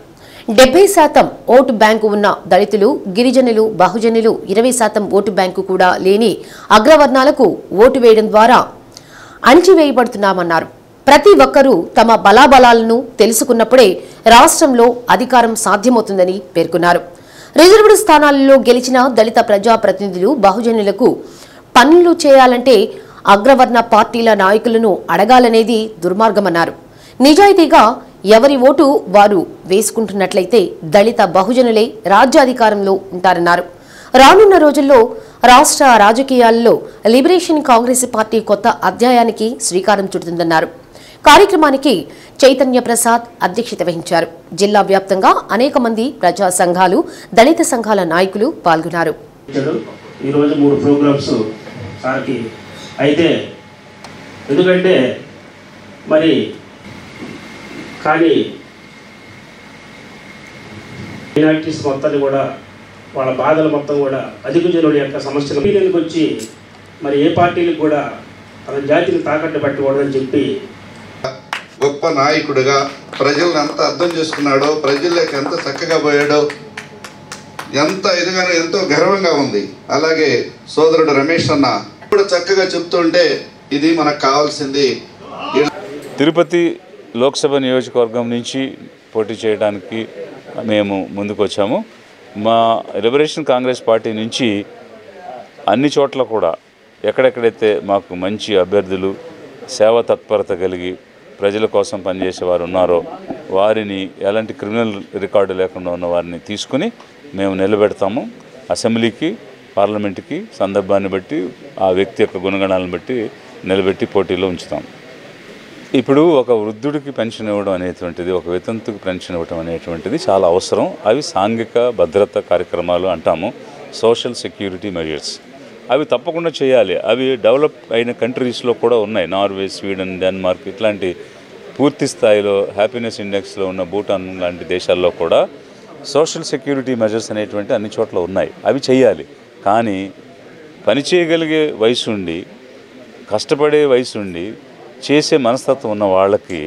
70% ఓటు బ్యాంకు ఉన్న దళితులు, గిరిజనులు, బహుజనులు 20% ఓటు బ్యాంకు కూడా లేని అగ్రవర్ణాలకు ఓటు వేయడం ద్వారా అణిచివేయబడుతున్నామన్నారు. ప్రతి ఒక్కరూ తమ బలాబలాలను తెలుసుకున్నప్పుడే రాష్ట్రంలో అధికారం సాధ్యమవుతుందని పేర్కొన్నారు. రిజర్వ్డ్ స్థానాలలో గెలిచిన దళిత ప్రజాప్రతినిధులు, బహుజనులకు పనులు చేయాలంటే అగ్రవర్ణ పార్టీల నాయకులను అడగాలనేది దుర్మార్గమన్నారు. నిజాయితీగా ఎవరి ఓటు వారు వేసుకుంటున్నట్లయితే దళిత బహుజనులే రాజ్యాధికారంలో ఉంటారన్నారు. రానున్న రోజుల్లో రాష్ట్ర రాజకీయాల్లో లిబరేషన్ కాంగ్రెస్ పార్టీ కొత్త అధ్యాయానికి శ్రీకారం చుడుతుందన్నారు. కార్యక్రమానికి చైతన్య ప్రసాద్ అధ్యక్షత వహించారు. జిల్లా వ్యాప్తంగా అనేక మంది ప్రజా సంఘాలు, దళిత సంఘాల నాయకులు పాల్గొన్నారు. ఈరోజు 3 ప్రోగ్రామ్స్ సార్కి అయితే ఎందుకంటే మరి కానీ మైనారిటీస్ మొత్తాన్ని కూడా వాళ్ళ బాధలు మొత్తం కూడా అధిక జనుల యొక్క సమస్యలు దీనికి వచ్చి మరి ఏ పార్టీలకు కూడా తన జాతిని తాకట్టు పెట్టకూడదని చెప్పి గొప్ప నాయకుడిగా ప్రజలను ఎంత అర్థం చేసుకున్నాడో, ప్రజల్లోకి ఎంత చక్కగా పోయాడో, ఎంత ఇదిగానో ఎంతో గర్వంగా ఉంది. అలాగే సోదరుడు రమేష్ అన్న ఇప్పుడు చక్కగా చెప్తుంటే ఇది మనకు కావాల్సింది. తిరుపతి లోక్సభ నియోజకవర్గం నుంచి పోటీ చేయడానికి మేము ముందుకు వచ్చాము. మా లిబరేషన్ కాంగ్రెస్ పార్టీ నుంచి అన్ని చోట్ల కూడా ఎక్కడెక్కడైతే మాకు మంచి అభ్యర్థులు, సేవా తత్పరత కలిగి ప్రజల కోసం పనిచేసేవారు ఉన్నారో వారిని ఎలాంటి క్రిమినల్ రికార్డు లేకుండా ఉన్న వారిని తీసుకుని మేము నిలబెడతాము. అసెంబ్లీకి, పార్లమెంటుకి సందర్భాన్ని బట్టి ఆ వ్యక్తి యొక్క గుణగణాలను బట్టి నిలబెట్టి పోటీలో ఉంచుతాం. ఇప్పుడు ఒక వృద్ధుడికి పెన్షన్ ఇవ్వడం అనేటువంటిది, ఒక వితంతుకు పెన్షన్ ఇవ్వడం అనేటువంటిది చాలా అవసరం. అవి సాంఘిక భద్రత కార్యక్రమాలు అంటాము, సోషల్ సెక్యూరిటీ మెజర్స్. అవి తప్పకుండా చేయాలి. అవి డెవలప్ అయిన కంట్రీస్లో కూడా ఉన్నాయి. నార్వే, స్వీడన్, డెన్మార్క్ ఇట్లాంటి పూర్తి స్థాయిలో హ్యాపీనెస్ ఇండెక్స్లో ఉన్న భూటాన్ లాంటి దేశాల్లో కూడా సోషల్ సెక్యూరిటీ మెజర్స్ అనేటువంటి అన్ని చోట్ల ఉన్నాయి. అవి చేయాలి. కానీ పని చేయగలిగే వయసు ఉండి, కష్టపడే వయసు ఉండి, చేసే మనస్తత్వం ఉన్న వాళ్ళకి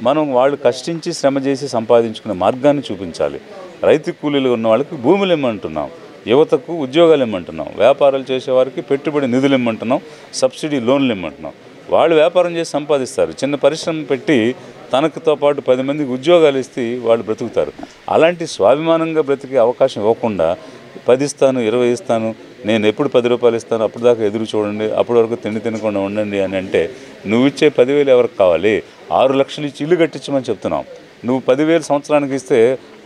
మనం వాళ్ళు కష్టించి శ్రమ చేసి సంపాదించుకునే మార్గాన్ని చూపించాలి. రైతు కూలీలు ఉన్న వాళ్ళకి భూములు ఇమ్మంటున్నాం, యువతకు ఉద్యోగాలు ఇమ్మంటున్నాం, వ్యాపారాలు చేసేవారికి పెట్టుబడి నిధులు ఇమ్మంటున్నాం, సబ్సిడీ లోన్లు ఇమ్మంటున్నాం. వాళ్ళు వ్యాపారం చేసి సంపాదిస్తారు. చిన్న పరిశ్రమ పెట్టి తనకుతో పాటు 10 మందికి ఉద్యోగాలు ఇస్తే వాళ్ళు బ్రతుకుతారు. అలాంటి స్వాభిమానంగా బ్రతికే అవకాశం ఇవ్వకుండా 10 ఇస్తాను, 20 ఇస్తాను, నేను ఎప్పుడు 10 రూపాయలు ఇస్తాను, అప్పుడు దాకా ఎదురు చూడండి, అప్పటి వరకు తిండి తినకుండా ఉండండి అని అంటే నువ్వు ఇచ్చే 10,000 ఎవరికి కావాలి? 6 లక్షలు ఇచ్చి ఇల్లు కట్టించమని చెప్తున్నాం. నువ్వు 10,000 సంవత్సరానికి ఇస్తే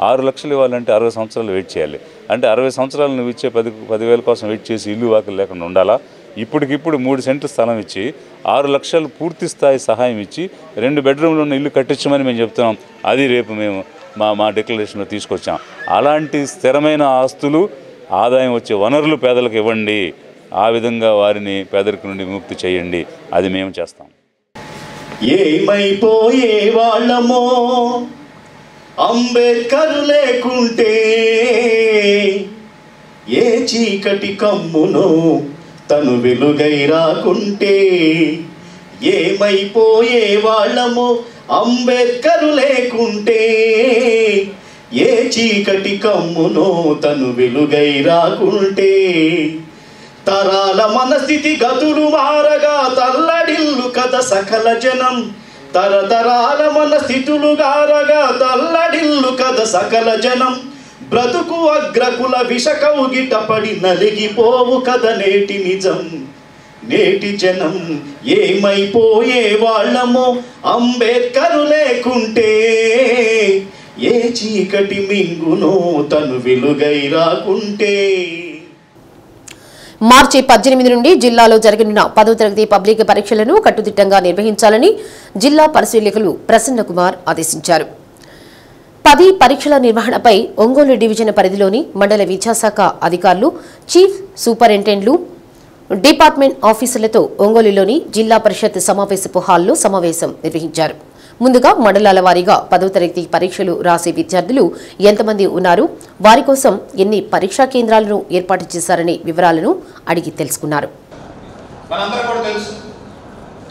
6 లక్షలు ఇవ్వాలంటే 60 సంవత్సరాలు వెయిట్ చేయాలి. అంటే 60 సంవత్సరాలు నువ్వు ఇచ్చే 10,000 కోసం వెయిట్ చేసి ఇల్లు వాకిలు లేకుండా ఉండాలా? ఇప్పటికిప్పుడు 3 సెంట్లు స్థలం ఇచ్చి 6 లక్షలు పూర్తి స్థాయి సహాయం ఇచ్చి 2 బెడ్రూమ్లు ఉన్న ఇల్లు కట్టించమని మేము చెప్తున్నాం. అది రేపు మేము మా డిక్లరేషన్లో తీసుకొచ్చాం. అలాంటి స్థిరమైన ఆస్తులు, ఆదాయం వచ్చే వనరులు పేదలకు ఇవ్వండి. ఆ విధంగా వారిని పేదరికం నుండి విముక్తి చేయండి. అది మేము చేస్తాం. ఏమైపోయే వాళ్ళమో అంబేద్కర్ లేకుంటే, ఏ చీకటి కమ్మునో తను వెలుగై రాకుంటే. ఏమైపోయే వాళ్ళమో అంబేద్కర్ లేకుంటే, ఏ చీకటి కమ్మునో తను వెలుగై రాకుంటే. తరాల మనస్థితి గతులు మారగా తల్లడిల్లు కథ సకల జనం. తరతరాల మనస్థితులు గారగా తల్లడిల్లు కథ సకల జనం. బ్రతుకు అగ్రకుల విషకౌగిట పడి నలిగిపోవు కథ నేటి నిజం. నేటి జనం ఏమైపోయే వాళ్ళమో అంబేద్కర్ లేకుంటే, ఏ చీకటి మింగునో తను వెలుగై రాకుంటే. మార్చి 18 నుండి జిల్లాలో జరగనున్న 10వ తరగతి పబ్లిక్ పరీక్షలను కట్టుదిట్టంగా నిర్వహించాలని జిల్లా పరిశీలకులు ప్రసన్న కుమార్ ఆదేశించారు. 10 పరీక్షల నిర్వహణపై ఒంగోలు డివిజన్ పరిధిలోని మండల విద్యాశాఖ అధికారులు, చీఫ్ సూపరింటెండెంట్లు, డిపార్ట్మెంట్ ఆఫీసర్లతో ఒంగోలులోని జిల్లా పరిషత్ సమావేశపు హాల్లో సమావేశం నిర్వహించారు. ముందుగా మండలాల వారీగా 10వ తరగతి పరీక్షలు రాసే విద్యార్థులు ఎంతమంది ఉన్నారు, వారి కోసం ఎన్ని పరీక్షా కేంద్రాలను ఏర్పాటు చేశారనే వివరాలను అడిగి తెలుసుకున్నారు. మనందరూ కూడా తెలుసు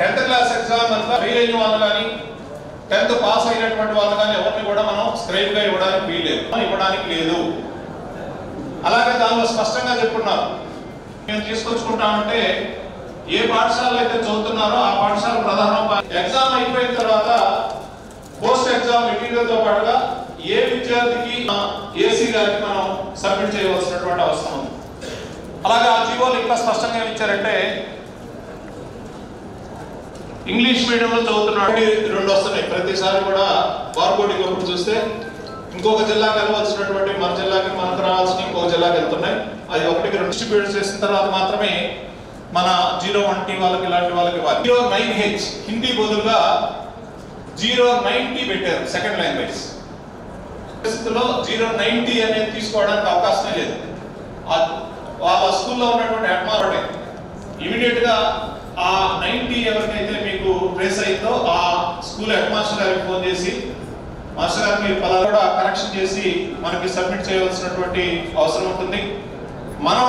10th క్లాస్ ఎగ్జామ్ అంతా ఫెయిల్ అయిన వాళ్ళు కానీ 10th పాస్ అయినటువంటి వాళ్ళు కానీ ఎవరిని కూడా మనం స్క్రైబ్గా ఇవ్వడానికి లేదు. అలాగే దానిలో స్పష్టంగా చెప్పుకున్నారు, మేము తీసుకొచ్చుకుంటామంటే ఏ పాఠశాలలో అయితే చదువుతున్నారో ఆ పాఠశాల ప్రధాన ఎగ్జామ్ అయిపోయిన తర్వాత పోస్ట్ ఎగ్జామ్ మెటీరియల్తో పాటుగా ఏ విద్యార్థికి ఏసీ గారికి మనం సబ్మిట్ చేయవలసినటువంటి అవసరం ఉంది. అలాగే ఆ జీవోలు ఇంకా స్పష్టంగా ఇచ్చారంటే ఇంగ్లీష్ మీడియంలో చదువుతున్నాడు 2 వస్తున్నాయి. ప్రతిసారి కూడా బార్కోడింగ్ ఒకటి చూస్తే ఇంకొక జిల్లాకి వెళ్ళవలసినటువంటి మన జిల్లాకి మనకు రావాల్సిన ఇంకొక జిల్లాకి వెళ్తున్నాయి. అది 1కి 2 డిస్ట్రిబ్యూట్ చేసిన తర్వాత మాత్రమే మన 0-1 వాళ్ళకి ఇలాంటి వాళ్ళకి 09H హిందీ బదులుగా 090 పెట్టారు సెకండ్ లాంగ్వేజ్. పరిస్థితుల్లో 090 అనేది తీసుకోవడానికి అవకాశమే లేదు. వాళ్ళ స్కూల్లో ఉన్నటువంటి హెడ్ మాస్టర్ ఇమీడియట్ గా ఆ 90 ఎవరికైతే మీకు ప్లేస్ అయిందో ఆ స్కూల్ హెడ్ మాస్టర్ గారికి ఫోన్ చేసి, మాస్టర్ గారు మీరు పలా కూడా కరెక్షన్ చేసి మనకి సబ్మిట్ చేయవలసినటువంటి అవసరం ఉంటుంది. మనం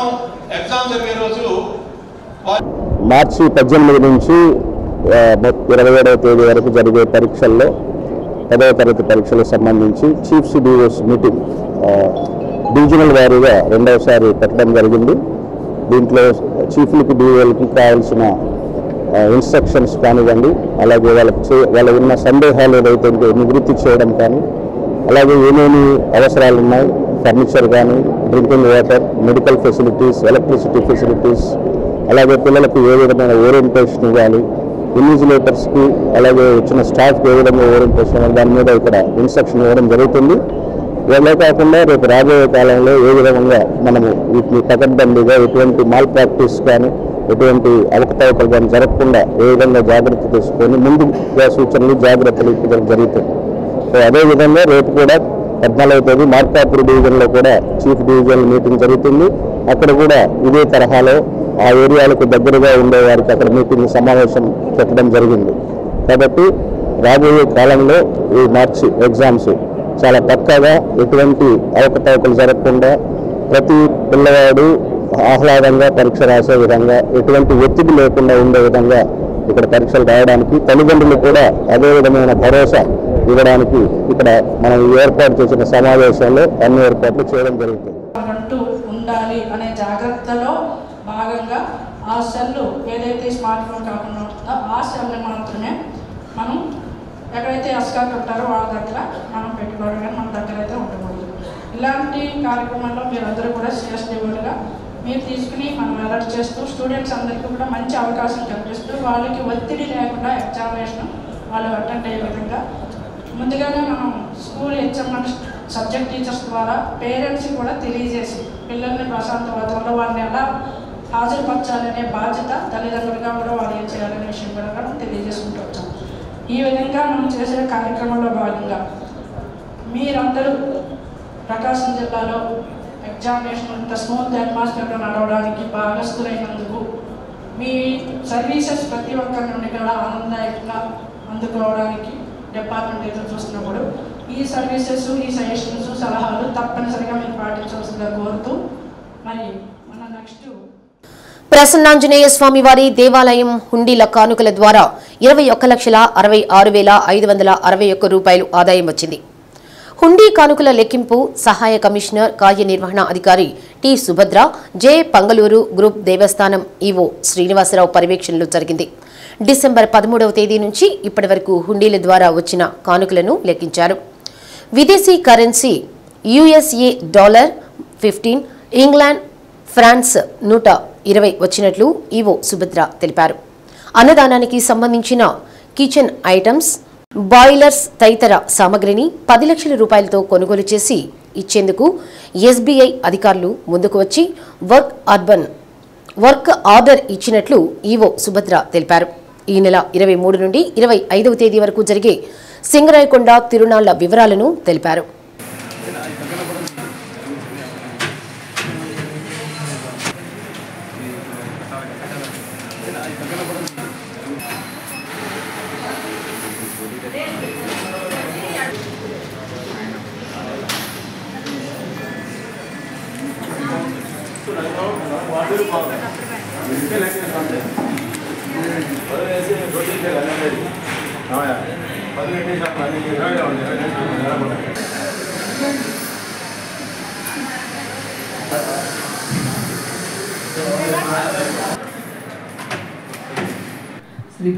ఎగ్జామ్ జరిగే రోజు మార్చి 18 నుంచి 27వ తేదీ వరకు జరిగే పరీక్షల్లో 10వ తరగతి పరీక్షలకు సంబంధించి చీఫ్ సిడిఓస్ మీటింగ్ డివిజనల్ వారీగా 2వసారి పెట్టడం జరిగింది. దీంట్లో చీఫ్లకి డిఓలకి కావాల్సిన ఇన్స్ట్రక్షన్స్ కానివ్వండి, అలాగే వాళ్ళ ఉన్న సందేహాలు ఏదైతే నివృత్తి చేయడం కానీ, అలాగే ఏమేమి అవసరాలు ఉన్నాయి, ఫర్నిచర్ కానీ, drinking water, medical facilities, electricity facilities, అలాగే పిల్లలకు ఏ విధమైన ఓరియంటేషన్ ఇవ్వాలి, ఇన్విజిలేటర్స్కి అలాగే వచ్చిన స్టాఫ్కి ఏ విధంగా ఓరియంటేషన్ ఇవ్వాలి, దాని మీద ఇక్కడ ఇన్స్ట్రక్షన్ ఇవ్వడం జరుగుతుంది. ఇవే కాకుండా రేపు రాబోయే కాలంలో ఏ విధంగా మనము వీటిని పకడ్బందీగా ఎటువంటి మాల్ ప్రాక్టీస్ కానీ ఎటువంటి అవకతవకలు కానీ జరగకుండా ఏ విధంగా జాగ్రత్త తీసుకొని ముందుగా సూచనలు జాగ్రత్తలు ఇవ్వడం జరుగుతుంది. సో అదేవిధంగా రేపు కూడా 14వ తేదీ మార్కాపూర్ డివిజన్లో కూడా చీఫ్ డివిజనల్ మీటింగ్ జరుగుతుంది. అక్కడ కూడా ఇదే తరహాలో ఆ ఏరియాలకు దగ్గరగా ఉండే వారికి అక్కడ మీటింగ్ సమావేశం పెట్టడం జరిగింది. కాబట్టి రాబోయే కాలంలో ఈ మార్చి ఎగ్జామ్స్ చాలా పక్కాగా ఎటువంటి అవకతవకలు జరగకుండా ప్రతి పిల్లవాడు ఆహ్లాదంగా పరీక్ష రాసే విధంగా ఎటువంటి ఒత్తిడి లేకుండా ఉండే విధంగా ఇక్కడ పరీక్షలు రాయడానికి తల్లిదండ్రులు కూడా అదే విధమైన భరోసా ఇవ్వడానికి ఇక్కడ మనం ఏర్పాటు చేసిన సమావేశంలో అన్ని ఏర్పాట్లు చేయడం జరుగుతుంది. ఉండాలి అనే జాగ్రత్తలో భాగంగా ఆ సెల్ ఏదైతే స్మార్ట్ ఫోన్ కాకుండా ఉంటుందో ఆ సెల్ని మాత్రమే మనం ఎక్కడైతే అస్కార్ ఉంటారో వాళ్ళ దగ్గర మనం పెట్టుకోవడం కానీ మన దగ్గర అయితే ఉండకూడదు. ఇలాంటి కార్యక్రమాల్లో మీరందరూ కూడా సిఎస్డీఓలుగా మీరు తీసుకుని మనం అలర్ట్ చేస్తూ స్టూడెంట్స్ అందరికీ కూడా మంచి అవకాశం కల్పిస్తూ వాళ్ళకి ఒత్తిడి లేకుండా ఎగ్జామినేషన్ వాళ్ళు అటెండ్ అయ్యే విధంగా ముందుగానే మనం స్కూల్ హెచ్ఎం సబ్జెక్ట్ టీచర్స్ ద్వారా పేరెంట్స్కి కూడా తెలియజేసి పిల్లల్ని ప్రశాంత వాతావరణంలో వాళ్ళని ఎలా హాజరుపరచాలనే బాధ్యత తల్లిదండ్రులుగా కూడా వాళ్ళు ఏం చేయాలనే విషయం కూడా మనం తెలియజేసుకుంటూ వచ్చాం. ఈ విధంగా మనం చేసే కార్యక్రమంలో భాగంగా మీరందరూ ప్రకాశం జిల్లాలో ఎగ్జామినేషన్ ఇంత స్మూత్ అట్మాస్ఫియర్లో నడవడానికి భాగస్థులైనందుకు మీ సర్వీసెస్ ప్రతి ఒక్కరి నుండి కూడా ఆనందదాయకంగా అందుకోవడానికి డిపార్ట్మెంట్ ఎదురు చూస్తున్నప్పుడు ఈ సర్వీసెస్ ఈ సజెషన్స్ సలహాలు తప్పనిసరిగా మీరు పాటించవలసిందిగా కోరుతూ మరి మన నెక్స్ట్ ప్రసన్నాంజనేయ స్వామి వారి దేవాలయం హుండీల కానుకల ద్వారా 21,66,561 రూపాయలు ఆదాయం వచ్చింది. హుండీ కానుకల లెక్కింపు సహాయ కమిషనర్ కార్యనిర్వహణ అధికారి టి సుభద్ర జే పంగళూరు గ్రూప్ దేవస్థానం ఈవో శ్రీనివాసరావు పర్యవేక్షణలో జరిగింది. డిసెంబర్ 13వ తేదీ నుంచి ఇప్పటి వరకు హుండీల ద్వారా వచ్చిన కానుకలను లెక్కించారు. విదేశీ currency USA dollar 15, England France 120 వచ్చినట్లు ఈవో సుభద్ర తెలిపారు. అన్నదానానికి సంబంధించిన కిచెన్ ఐటమ్స్, బాయిలర్స్ తదితర సామగ్రిని 10 లక్షల రూపాయలతో కొనుగోలు చేసి ఇచ్చేందుకు ఎస్బీఐ అధికారులు ముందుకు వచ్చి వర్క్ ఆర్డర్ ఇచ్చినట్లు ఈవో సుభద్ర తెలిపారు. ఈ నెల 23 నుండి 25వ తేదీ వరకు జరిగే సింగరాయకొండ తిరునాళ్ల వివరాలను తెలిపారు. శ్రీ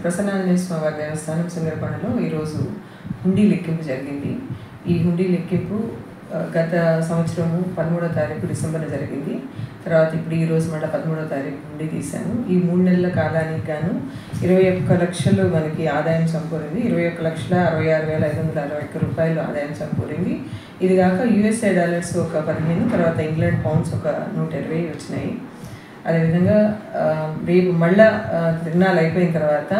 ప్రసన్నాంజనేయ స్వామి వారి దేవస్థానం సింగరకొండలో ఈరోజు హుండీ లెక్కింపు జరిగింది. ఈ హుండీ లెక్కింపు గత సంవత్సరము 13వ తారీఖు డిసెంబర్లో జరిగింది. తర్వాత ఇప్పుడు ఈరోజు మళ్ళీ 13వ తారీఖు హుండీ తీశాను. ఈ 3 నెలల కాలానికి గాను 21 లక్షలు మనకి ఆదాయం సమకూరింది. 21,66,561 రూపాయలు ఆదాయం సమకూరింది. ఇది కాక యుఎస్ఏ డాలర్స్ ఒక 15, తర్వాత ఇంగ్లాండ్ పౌండ్స్ ఒక 120 వచ్చినాయి. అదేవిధంగా రేపు మళ్ళా తిరునాళ్ళు అయిపోయిన తర్వాత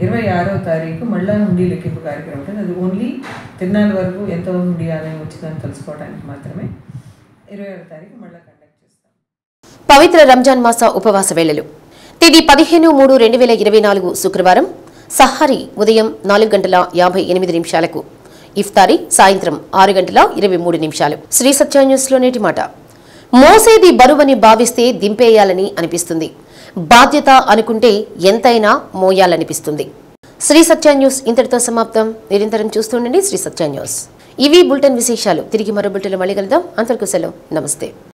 26వ తారీఖు మళ్ళీ హుండీ లెక్కింపు కార్యక్రమం ఉంటుంది. అది ఓన్లీ తిరునాళ్ళ వరకు ఎంతో హుండీ ఆదాయం వచ్చిందని తెలుసుకోవడానికి మాత్రమే 26వ తారీఖు మళ్ళీ కండక్ట్ చేస్తాం. పవిత్ర రంజాన్ మాస ఉపవాస వేళలు తేదీ 15/3/2024 శుక్రవారం సహారీ ఉదయం 4:58 ఇఫ్తారీ సాయంత్రం 6:23. శ్రీ సత్య న్యూస్లో నేటి మాట. మోసేది బరువని భావిస్తే దింపేయాలని అనిపిస్తుంది, బాధ్యత అనుకుంటే ఎంతైనా మోయాలనిపిస్తుంది. శ్రీ సత్య న్యూస్ ఇంతటితో సమాప్తం. నిరంతరం చూస్తుండండి శ్రీ సత్య న్యూస్. ఇవి బులెటిన్ విశేషాలు. తిరిగి మరో బులెటిన్లో మళ్ళీ కలుద్దాం. అంతవరకు సెలవు. నమస్తే.